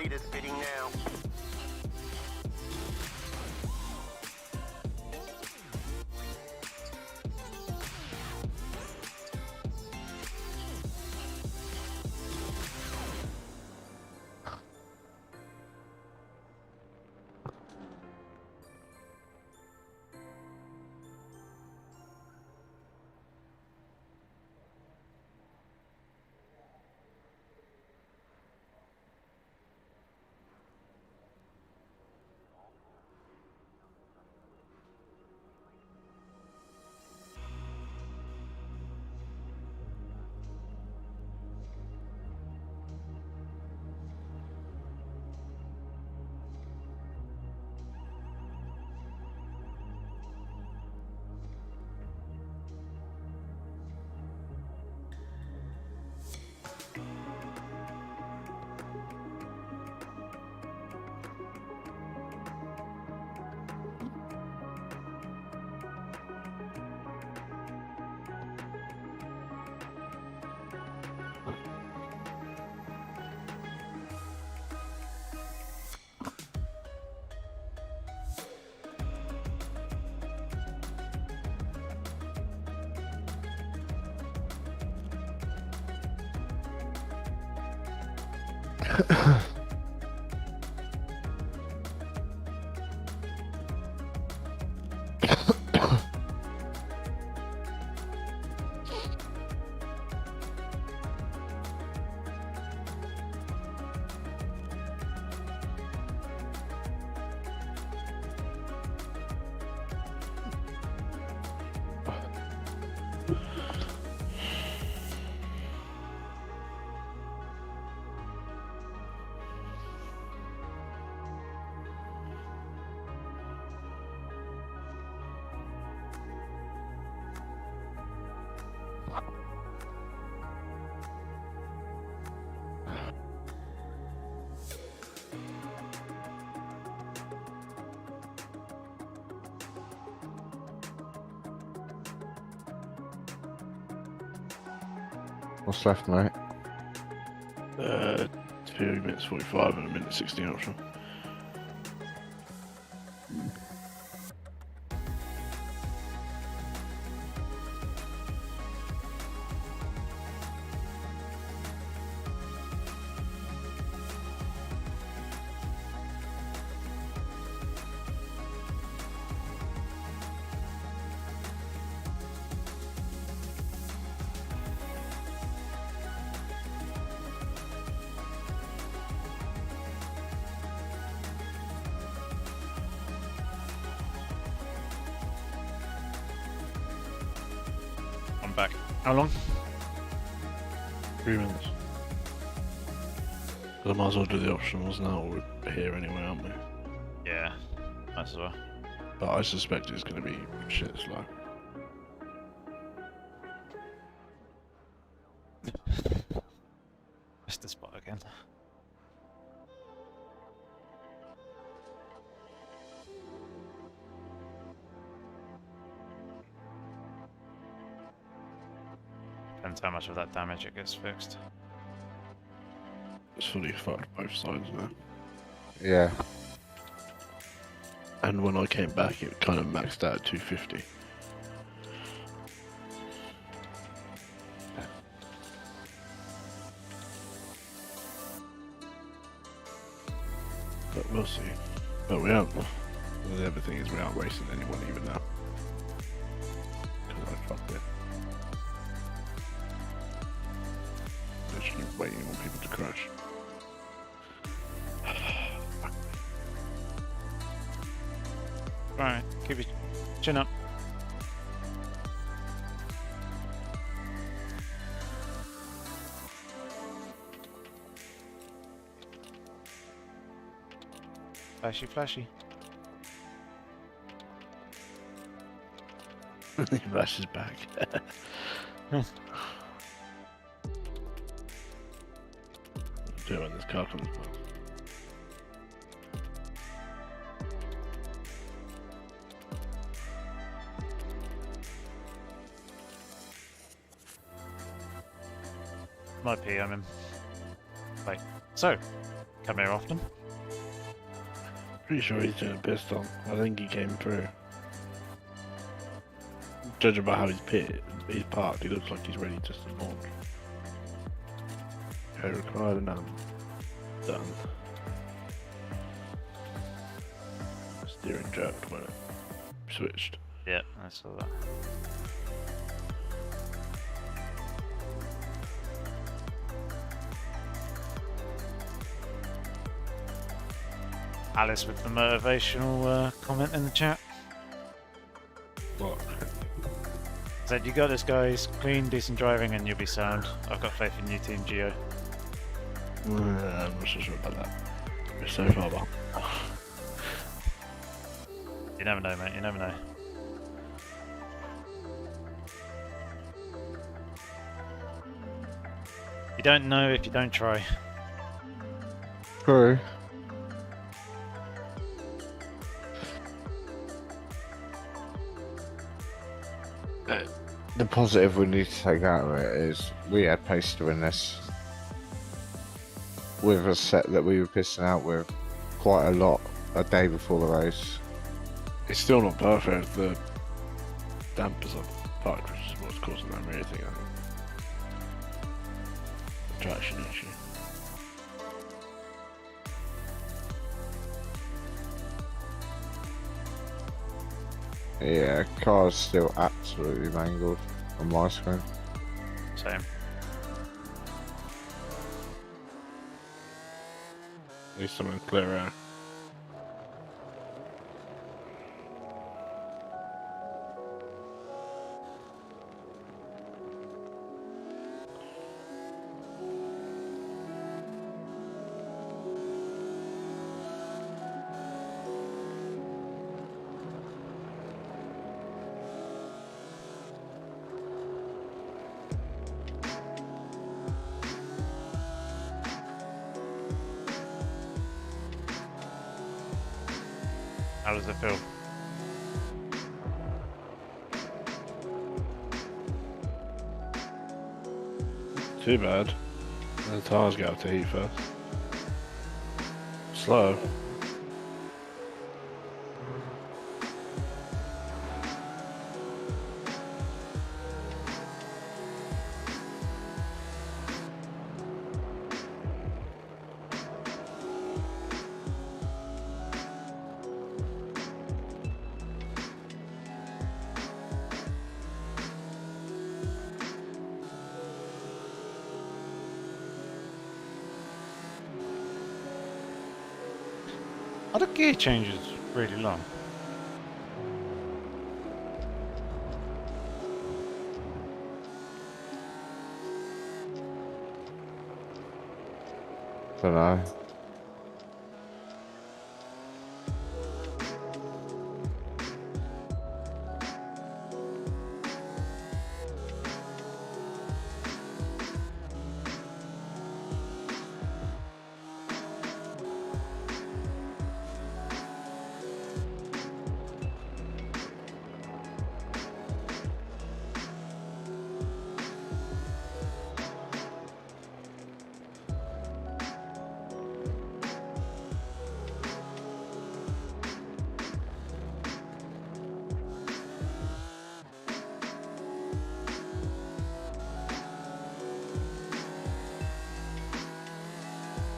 leader's sitting now. What's left, mate? 2 minutes 45 and a minute 16 option. I'm back. How long? 3 minutes. But I might as well do the optionals now, we're here anyway, aren't we? Yeah, might as well. But I suspect it's going to be shit slow. Missed the spot again. Depends how much of that damage it gets fixed. It's fully fucked both sides now. Yeah. And when I came back, it kind of maxed out at 250. But we'll see. But we aren't. The other thing is we aren't racing anyone even now. Because I fucked it. Literally waiting on people to crash. Right, keep your chin up. Flashy, flashy. Flash is back. Do it when this car comes back. My P, I'm in. Right, so, come here often. Pretty sure he's doing a piston. I think he came through. Judging by how he's parked, he looks like he's ready just to launch. Okay, required and done. Steering jerked when it switched. Yeah, I saw that. Alice with the motivational comment in the chat. What? Said, you got this, guys. Clean, decent driving, and you'll be sound. I've got faith in you, Team Geo. I'm not so sure about that. We're so far behind. You never know, mate. You never know. You don't know if you don't try. True. The positive we need to take out of it is we had pace to win this with a set that we were pissing out with quite a lot a day before the race. It's still not perfect. The dampers are parked, which is what's causing that rear thing, I think. Traction issue. Yeah, car's still absolutely mangled on my screen. Same. Need someone clear air. How does it feel? Too bad. The tyres get up to heat first. Slow. Are the gear changes really long? Don't know.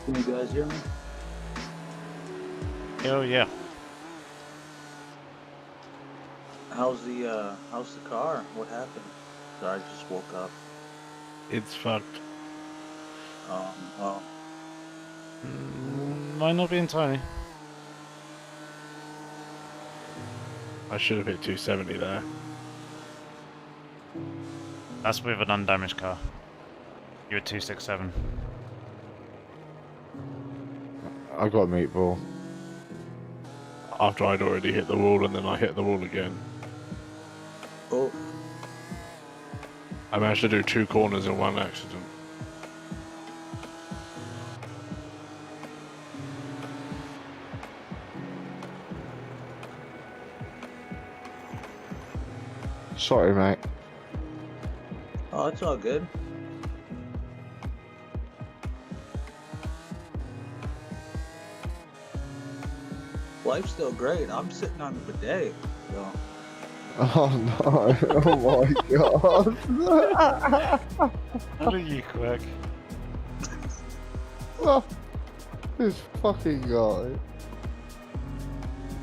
Can you guys hear me? Oh yeah. How's the car? What happened? Sorry, I just woke up. It's fucked. Well, Might not be entirely. I should have hit 270 there. That's with an undamaged car. You're 267. I got a meatball. After I'd already hit the wall and then I hit the wall again. oh, I managed to do 2 corners in one accident. Sorry, mate. oh, it's all good. Life's still great. I'm sitting on the bidet. So. Oh no! Oh my god! What are you, Quack? Oh, this fucking guy.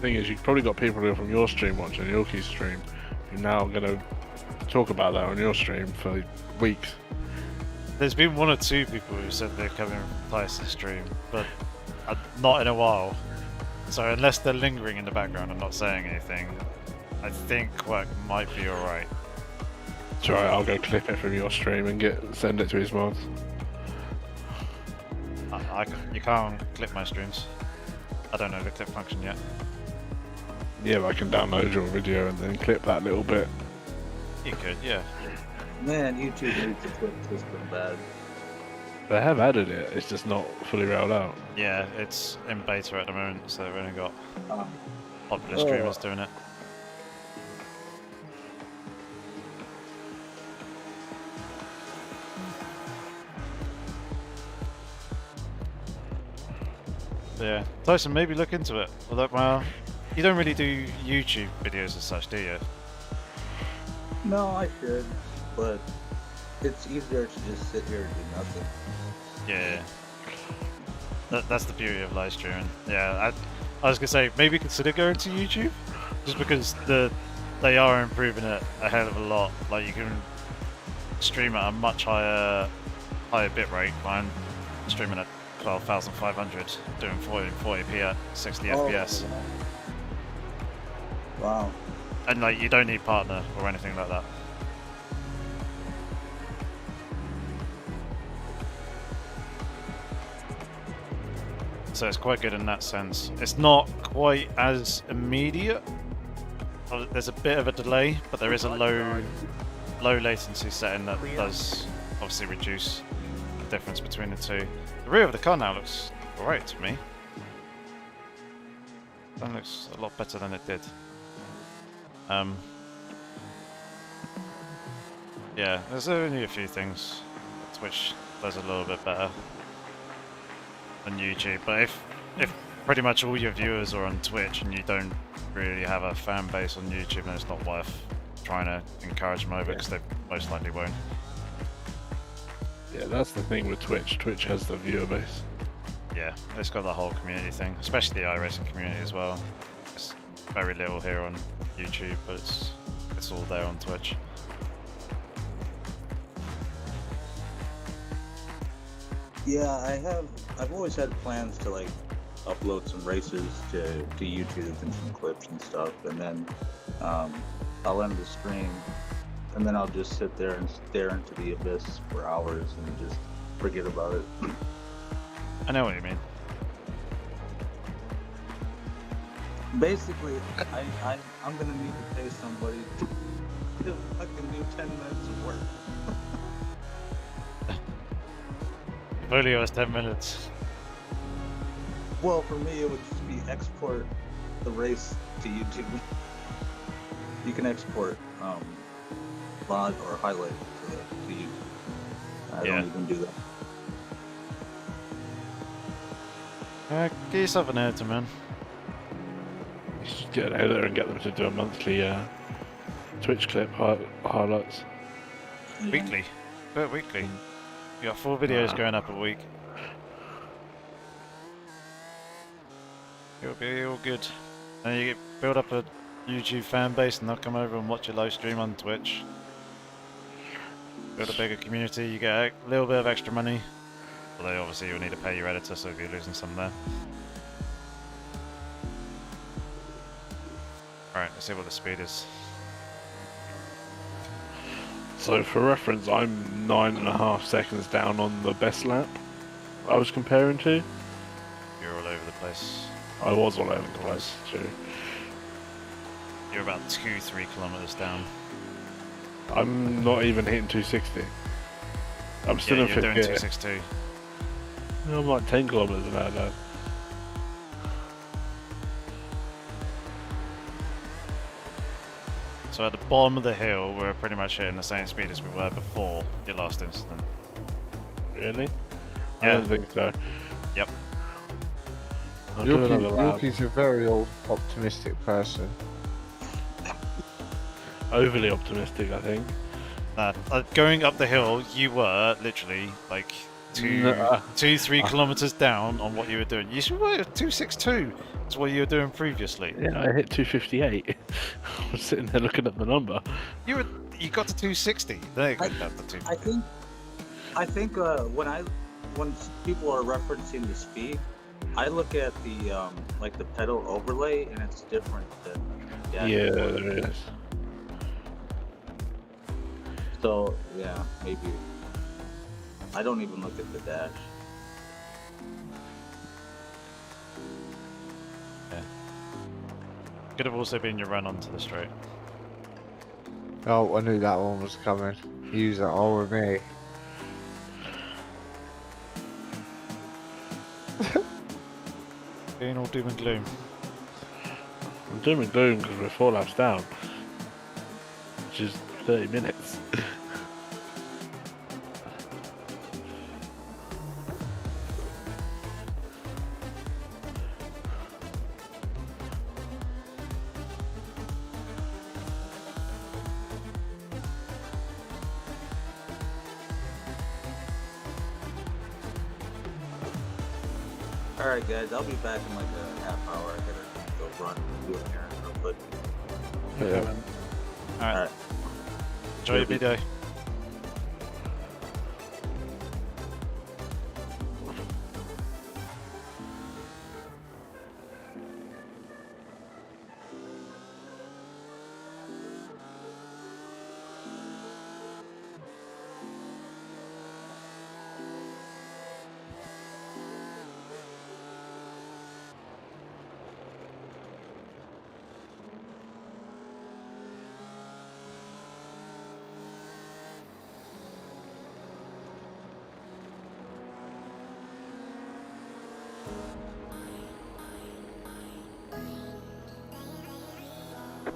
Thing is, you've probably got people who are from your stream watching Yorkie's stream, who now are going to talk about that on your stream for weeks. There's been one or two people who said they're coming from Tyson's stream, but not in a while. So unless they're lingering in the background and not saying anything, I think Quack might be alright. It's alright, I'll go clip it from your stream and send it to his mods. You can't clip my streams. I don't know the clip function yet. Yeah, but I can download your video and then clip that little bit. You could, yeah. Man, YouTube needs to clip system bad. They have added it, it's just not fully rolled out. Yeah, it's in beta at the moment, so they've only got Oh. popular streamers doing it. Yeah, Tyson, maybe look into it. Although, well, you don't really do YouTube videos as such, do you? No, I should, but it's easier to just sit here and do nothing. Yeah. That's the beauty of live streaming. Yeah, I was gonna say maybe consider going to YouTube, just because they are improving it a hell of a lot. Like you can stream at a much higher bit rate. I'm streaming at 12,500, doing 40p at 60 FPS, Wow. and like you don't need partner or anything like that. So it's quite good in that sense. It's not quite as immediate. There's a bit of a delay, but there is a low latency setting that does obviously reduce the difference between the two. The rear of the car now looks alright to me. That looks a lot better than it did. Yeah, there's only a few things Twitch does a little bit better than YouTube, but if pretty much all your viewers are on Twitch and you don't really have a fan base on YouTube, then it's not worth trying to encourage them over, because they most likely won't. Yeah, that's the thing with Twitch. Twitch has the viewer base. Yeah, it's got the whole community thing, especially the iRacing community as well. It's very little here on YouTube, but it's all there on Twitch. Yeah, I've always had plans to like upload some races to YouTube and some clips and stuff, and then I'll end the stream, and then I'll just sit there and stare into the abyss for hours and just forget about it. I know what you mean. Basically, I'm gonna need to pay somebody to fucking do 10 minutes of work. If only it was 10 minutes. Well, for me, it would just be export the race to YouTube. You can export VOD or highlight to YouTube. I don't even do that. Get yourself an editor, man. You should get an editor and get them to do a monthly Twitch clip highlights. Weekly. Do it weekly. You got 4 videos going up a week. It'll be all good. And you build up a YouTube fan base, and they'll come over and watch your live stream on Twitch. Build a bigger community, you get a little bit of extra money. Although obviously you'll need to pay your editor, so you're losing some there. Alright, let's see what the speed is. So for reference, I'm 9.5 seconds down on the best lap I was comparing to. You're all over the place. I was all over the place, too. You're about 2-3 kilometers down. I'm not even hitting 260. I'm still Yeah, in you're fifth doing gear. 262. I'm like 10 kilometers an hour now. So at the bottom of the hill, we're pretty much hitting the same speed as we were before your last incident. Really? I Yeah. don't think so. Yep. I'll do another lap. Yuki's a very optimistic person. Overly optimistic, I think. Going up the hill, you were literally like Nah. 3 kilometers down on what you were doing. You should were 262. Is what you were doing previously. Yeah, I hit 258. I was sitting there looking at the number. You got to 260. There you go. Down to 250. I think when people are referencing the speed, I look at the like the pedal overlay, and it's different than Yeah, there is. So yeah, maybe I don't even look at the dash. Could have also been your run onto the straight. Oh, I knew that one was coming. Use that all with me. Being all doom and gloom. I'm doom and gloom because we're 4 laps down, which is 30 minutes. Alright guys, I'll be back in like a half hour. I gotta go run and do an errand real quick. Yeah. Alright. Enjoy your video.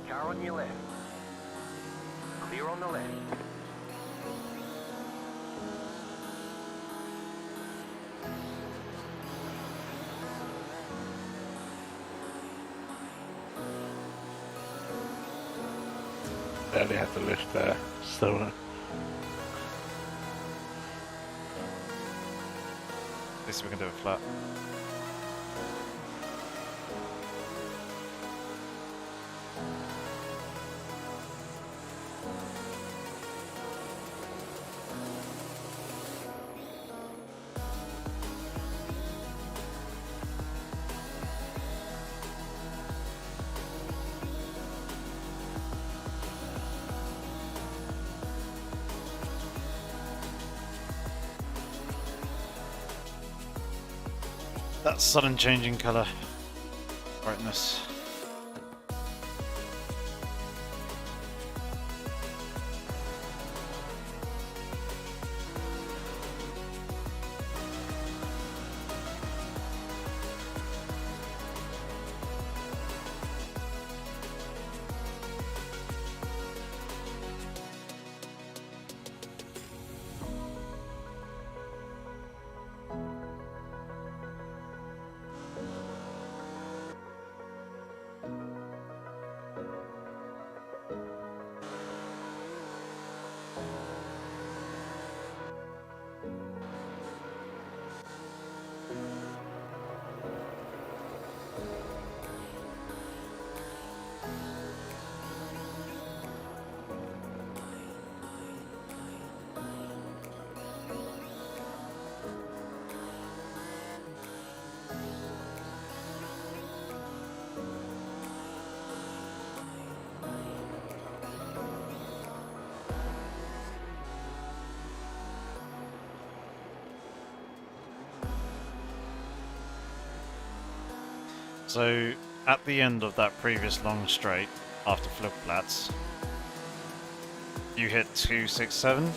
Car on your left. Clear on the left. Barely had to lift there. So At least we can do it flat. That sudden change in colour. Brightness. So, at the end of that previous long straight, after flip flats, you hit 267.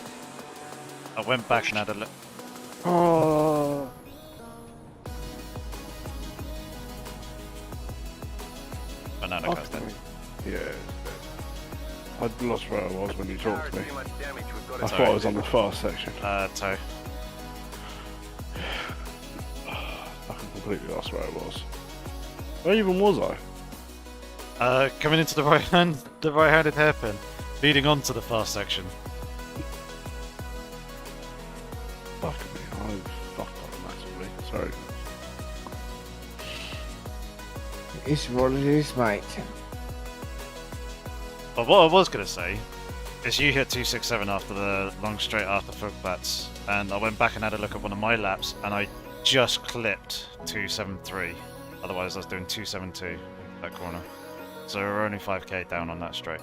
I went back and had a look. Oh, Banana cut then. yeah. I lost where I was when you talked to me. Too much damage. We've got I it. thought I was on the fast section. Toe. I completely lost where I was. Where even was I? Coming into the right-handed hairpin, leading on to the fast section. Fuck me, I fucked up massively. Sorry. It's what it is, mate. But what I was going to say is you hit 267 after the long straight after Fogplats, and I went back and had a look at one of my laps, and I just clipped 273. Otherwise, I was doing 272 that corner. So we're only 5k down on that straight.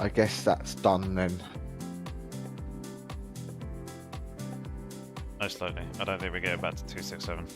I guess that's done then. Most likely. I don't think we get back to 267.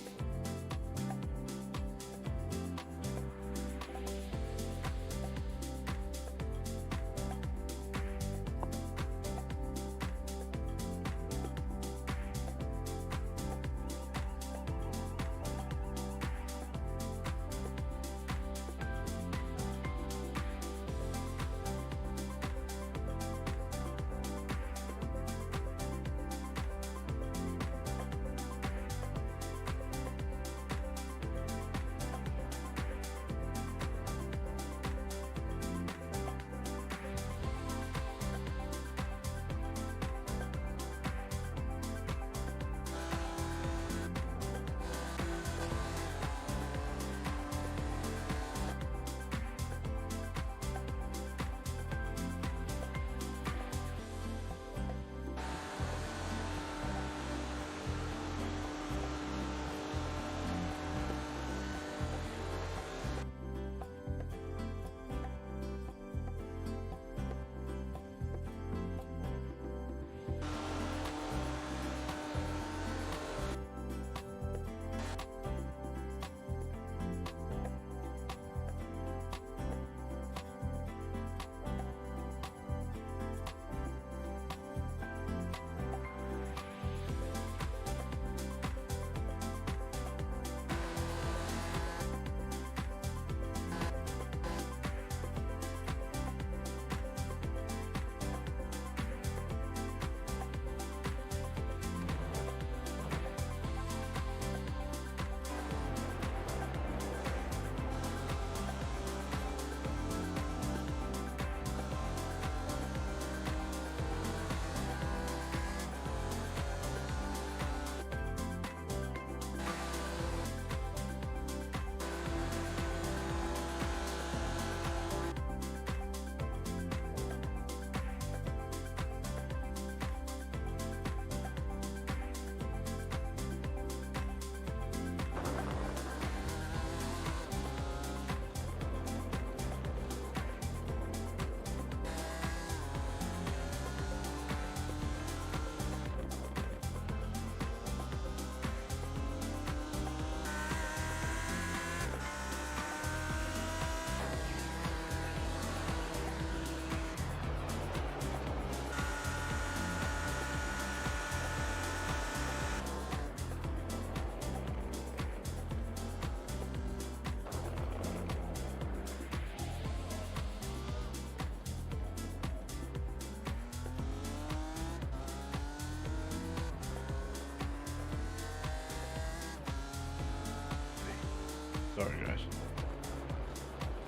Sorry, guys.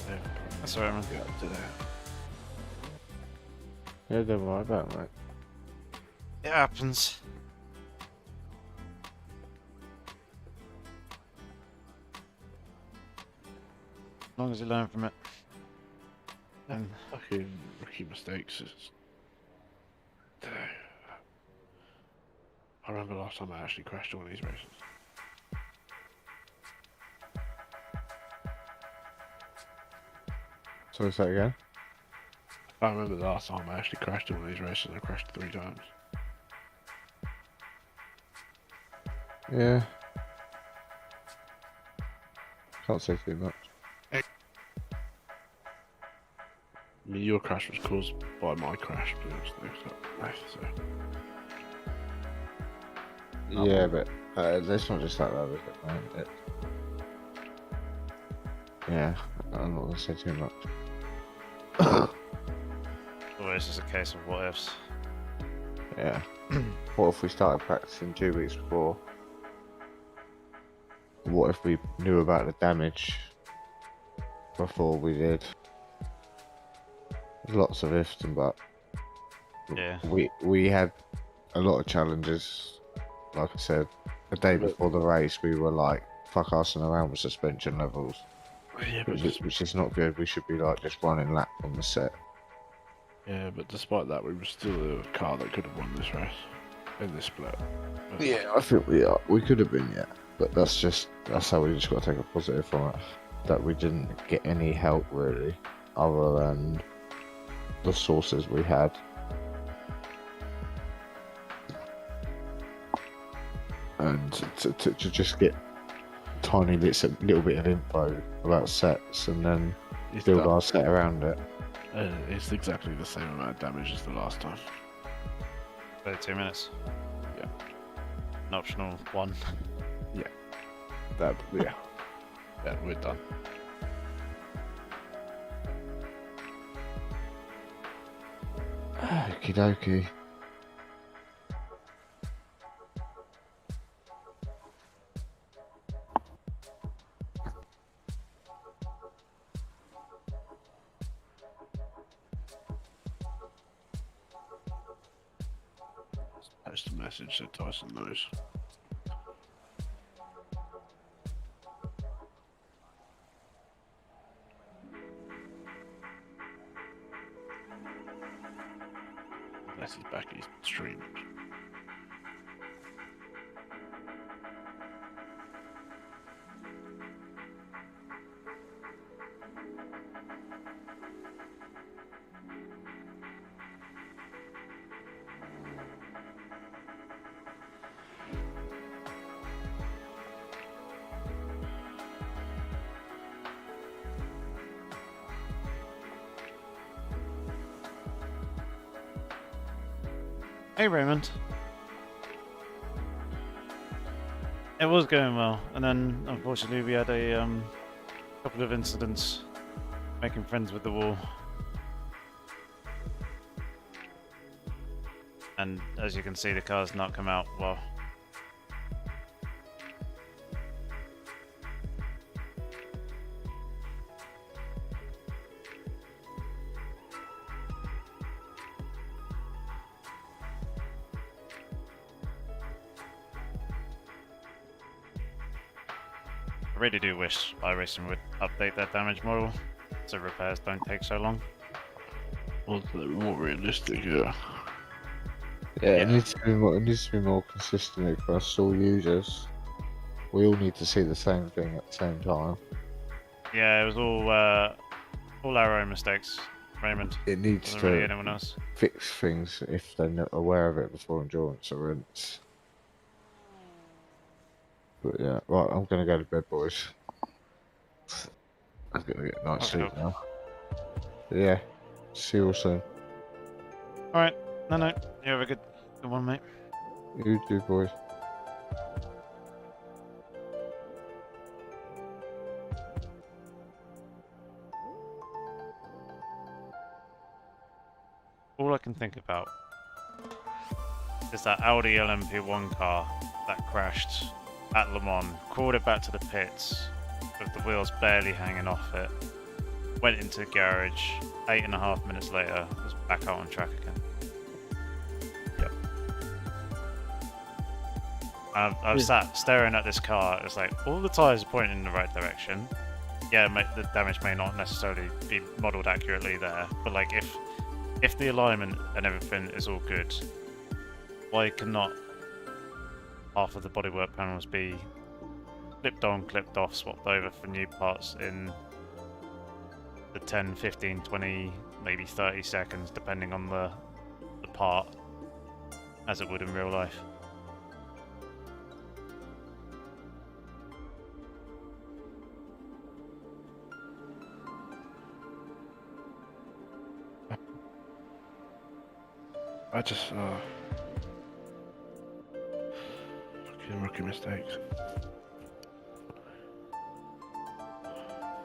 Yeah, That's alright, man. get up to there. Yeah, don't worry about it, mate. It happens. As long as you learn from it. And Fucking rookie mistakes. I remember last time I actually crashed one of these races. So say that again? I remember the last time I actually crashed in one of these races. I crashed 3 times. Yeah. Can't say too much. I mean, your crash was caused by my crash, to be honest, so. Yeah, but it's not just like that, is it, man? Yeah, I'm not gonna say too much. Always just a case of what ifs. Yeah. What if we started practicing 2 weeks before? What if we knew about the damage before we did? There's lots of ifs and buts. Yeah. We had a lot of challenges. Like I said, the day before the race, we were like fuck arsing around with suspension levels, Yeah, but which is not good. We should be like just running lap on the set. yeah, but despite that, we were still a car that could have won this race in this split. Yeah, I think we are. We could have been, yeah. But that's how we just got to take a positive from it. That we didn't get any help really, other than the sources we had. And to just get tiny little bit of info about sets and then build our set around it. It's exactly the same amount of damage as the last time. 32 minutes. Yeah. An optional 1. Yeah, we're done. Okie dokie. Post a message so Tyson knows. Unless he's back in his stream. Hey Raymond. It was going well, and then unfortunately we had a couple of incidents making friends with the wall. And as you can see, the car's not come out well. I really do wish iRacing would update that damage model so repairs don't take so long. Also, they were more realistic, yeah. Yeah, it needs to be more consistent across all users. We all need to see the same thing at the same time. Yeah, it was all our own mistakes, Raymond. It needs Wasn't to really anyone else. fix things if they're not aware of it before endurance events. But yeah, right, I'm gonna go to bed, boys. I'm gonna get a night's Okay, sleep now. But yeah, see you all soon. Alright, no, you have a good one, mate. You too, boys. All I can think about is that Audi LMP1 car that crashed at Le Mans, crawled it back to the pits with the wheels barely hanging off it, went into the garage, 8.5 minutes later, was back out on track again. Yep. I've sat staring at this car, it's like, all the tyres are pointing in the right direction. Yeah, the damage may not necessarily be modelled accurately there, but like if the alignment and everything is all good, why cannot half of the bodywork panels be clipped on, clipped off, swapped over for new parts in the 10, 15, 20, maybe 30 seconds, depending on the part, as it would in real life? I just fucking rookie mistakes.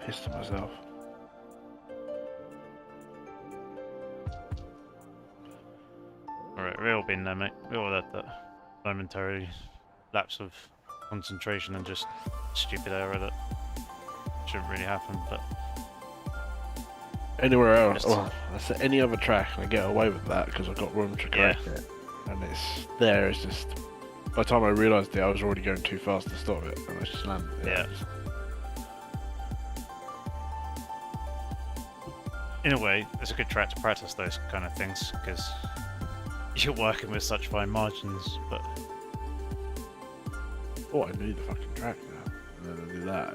Pissed at myself. Alright, we all been there, mate. We all had that momentary lapse of concentration and just stupid error that shouldn't really happen, but Anywhere else, Just- well, I said any other track, I get away with that because I've got room to correct it. And it's there. It's just by the time I realised it, I was already going too fast to stop it, and I just landed. Yeah. In a way, it's a good track to practice those kind of things because you're working with such fine margins. But Oh, I knew the fucking track now, and then I knew that.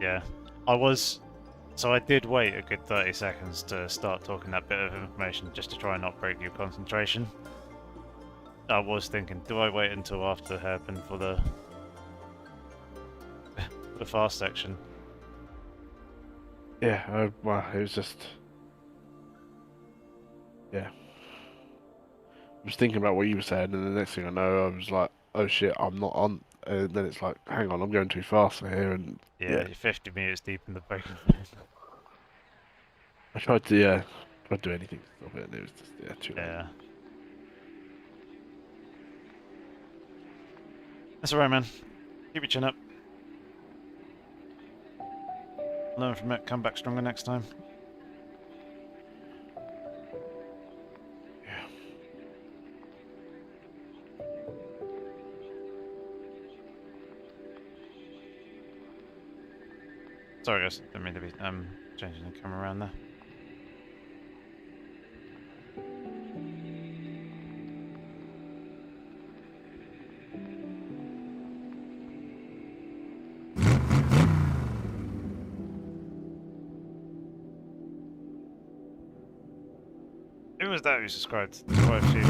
yeah, so I did wait a good 30 seconds to start talking that bit of information just to try and not break your concentration. I was thinking, do I wait until after the hairpin for the fast section? Yeah, well, it was just. Yeah. I was thinking about what you were saying, and the next thing I know, I was like, oh shit, I'm not on. And then it's like, hang on, I'm going too fast for here, and Yeah, Yeah. you're 50 meters deep in the braking. I tried to do anything to stop it, and it was just, too late. Yeah. That's alright, man. Keep your chin up. Learn from it, come back stronger next time. Yeah. Sorry guys, didn't mean to be changing the camera around there. Who was that who subscribed? Quite a few.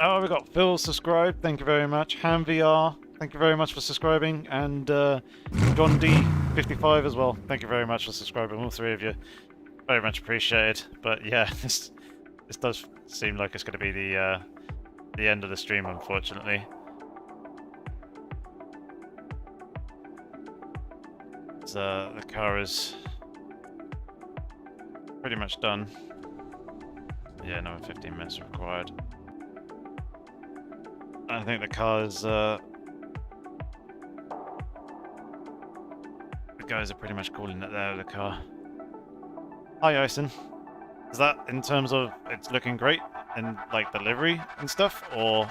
Oh, we got Phil subscribed. Thank you very much. HamVR, thank you very much for subscribing, and John D55 as well. Thank you very much for subscribing, all three of you. Very much appreciated. But yeah, this does seem like it's going to be the end of the stream, unfortunately. The car is pretty much done. Yeah, another 15 minutes required. I think the car is the guys are pretty much calling it there, the car. Hi Ison. Is that in terms of it's looking great in like delivery and stuff, or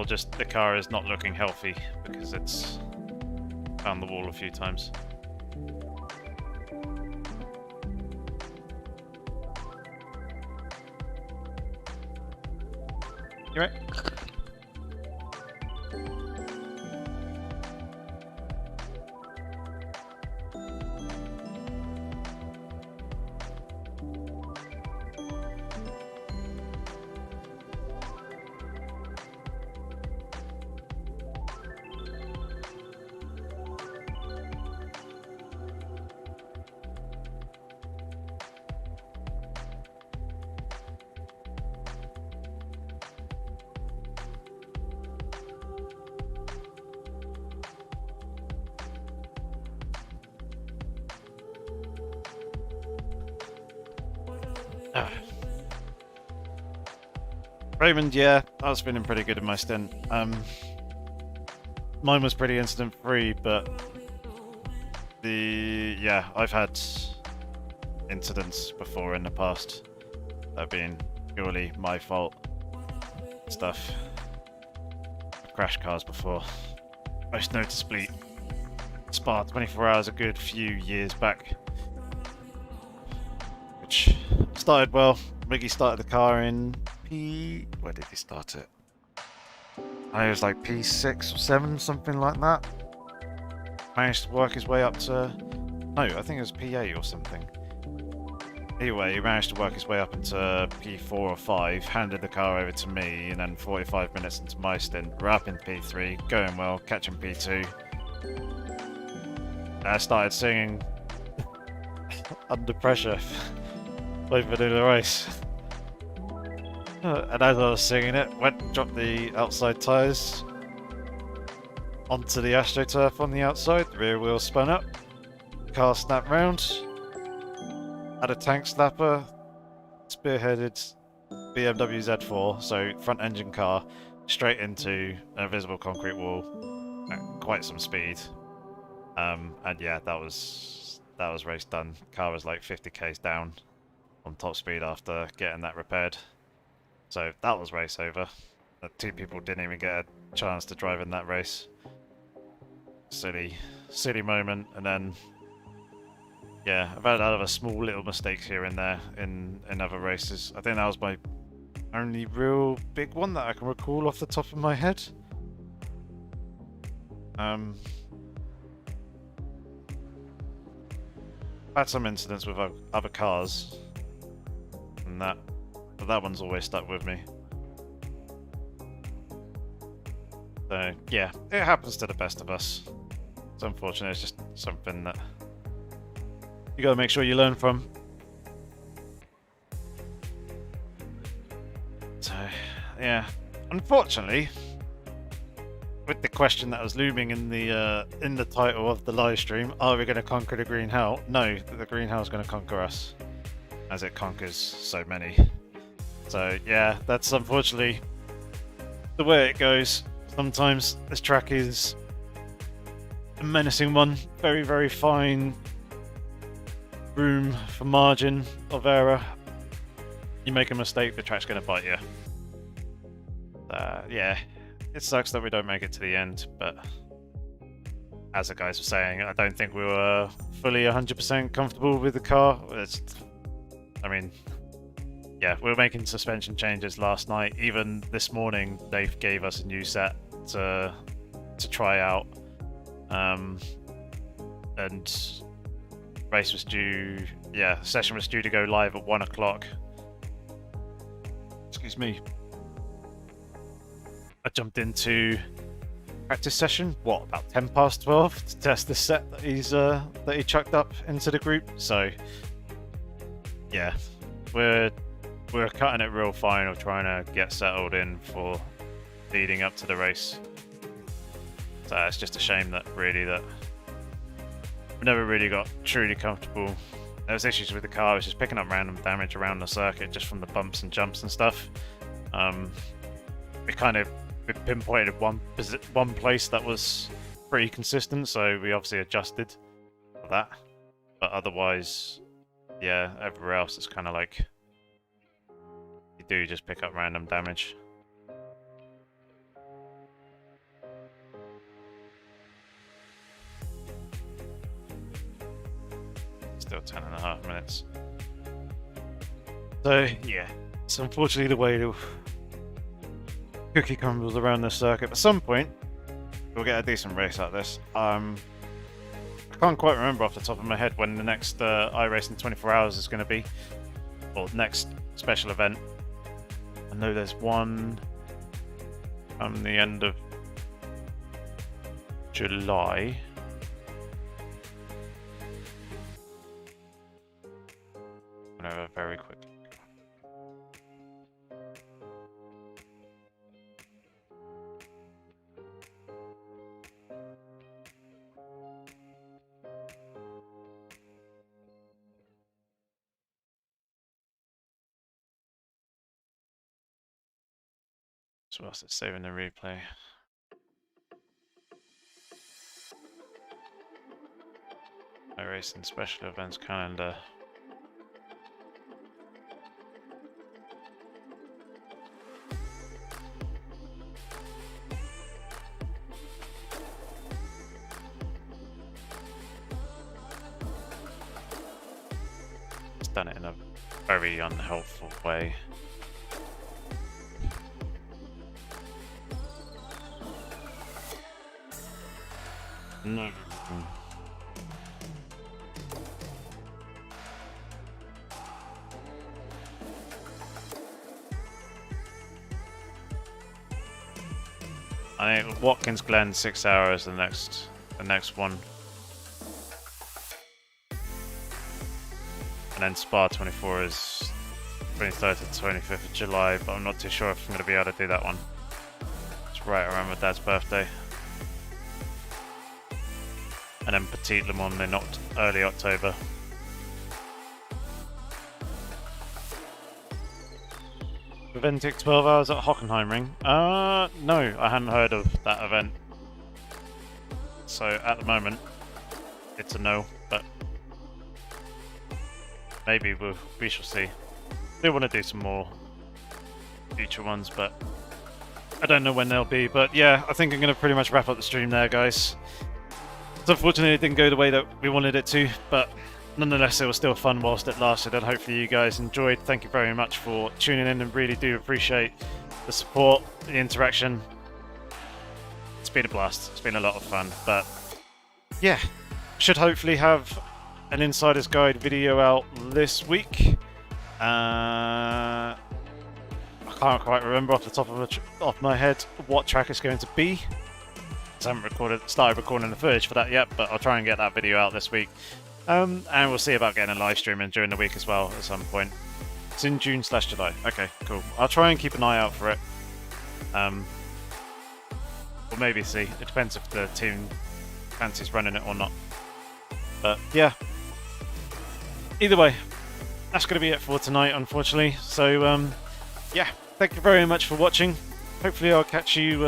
just the car is not looking healthy because it's found the wall a few times? You right? Raymond, yeah, I was feeling pretty good in my stint. Mine was pretty incident free, but I've had incidents before in the past that have been purely my fault stuff. I've crashed cars before. Most noticeably Spa 24 Hours a good few years back, which started well. Riggy started the car in where did he start it? I think it was like P6 or 7, something like that. Managed to work his way up to... No, I think it was P8 or something. Anyway, he managed to work his way up into P4 or 5, handed the car over to me, and then 45 minutes into my stint, we're up in P3, going well, catching P2. I started singing under pressure, waiting for the race. And as I was singing it, went and dropped the outside tyres onto the AstroTurf on the outside. The rear wheel spun up, car snapped round, had a tank slapper, spearheaded BMW Z4, so front engine car, straight into an invisible concrete wall at quite some speed. And yeah, that was race done. Car was like 50 k's down on top speed after getting that repaired. So that was race over. The 2 people didn't even get a chance to drive in that race. Silly moment. And then yeah, I've had other small little mistakes here and there in other races. I think that was my only real big one that I can recall off the top of my head. I've had some incidents with other cars, and but that one's always stuck with me. So yeah, it happens to the best of us. It's unfortunate. It's just something that you gotta make sure you learn from. So yeah, unfortunately, with the question that was looming in the title of the live stream, are we going to conquer the green hell? No, the green hell is going to conquer us, as it conquers so many. So yeah, that's unfortunately the way it goes. Sometimes this track is a menacing one, very, very fine room for margin of error. You make a mistake, the track's going to bite you. Yeah, it sucks that we don't make it to the end, but as the guys were saying, I don't think we were fully 100% comfortable with the car. I mean, yeah, we were making suspension changes last night. Even this morning, they gave us a new set to try out, and race was due. Yeah, session was due to go live at 1 o'clock. Excuse me. I jumped into practice session, what, about 10 past 12 to test the set that he chucked up into the group. So yeah, we're cutting it real fine or trying to get settled in for leading up to the race. So it's just a shame that we never really got truly comfortable. There was issues with the car. It was just picking up random damage around the circuit just from the bumps and jumps and stuff. We pinpointed one place that was pretty consistent, so we obviously adjusted for that. But otherwise, yeah, everywhere else it's kind of like you do just pick up random damage. Still 10.5 minutes. So yeah, it's unfortunately the way the cookie crumbles around the circuit. At some point, we'll get a decent race out of this. I can't quite remember off the top of my head when the next iRacing 24 Hours is going to be, or next special event. I know there's one on the end of July. I'm gonna have a very quick. So whilst it's saving the replay. iRacing special events calendar. It's done it in a very unhelpful way. No. I think Watkins Glen 6 hours the next one. And then Spa 24 is 23rd to 25th of July, but I'm not too sure if I'm going to be able to do that one. It's right around my dad's birthday. And then Petite Le Mans in early October. Ventic 12 hours at Hockenheimring? No, I hadn't heard of that event. So at the moment, it's a no, but maybe we shall see. Do want to do some more future ones, but I don't know when they'll be. But yeah, I think I'm going to pretty much wrap up the stream there, guys. So unfortunately, it didn't go the way that we wanted it to, but nonetheless, it was still fun whilst it lasted, and hopefully you guys enjoyed. Thank you very much for tuning in, and really do appreciate the support, the interaction. It's been a blast. It's been a lot of fun, but yeah, should hopefully have an Insider's Guide video out this week. I can't quite remember off the top of my head what track it's going to be. I haven't started recording the footage for that yet, but I'll try and get that video out this week. And we'll see about getting a live streaming during the week as well at some point. It's in June/July. Okay, cool. I'll try and keep an eye out for it. We'll maybe see. It depends if the team fancies running it or not. But yeah. Either way, that's going to be it for tonight, unfortunately. So yeah, thank you very much for watching. Hopefully I'll catch you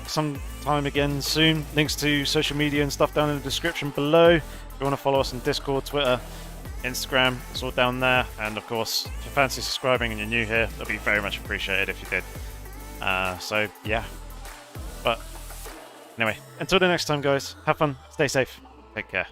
sometime again soon. Links to social media and stuff down in the description below. If you want to follow us on Discord, Twitter, Instagram, it's all down there. And of course, if you fancy subscribing and you're new here, that'd be very much appreciated if you did. So yeah. But anyway, until the next time, guys, have fun, stay safe, take care.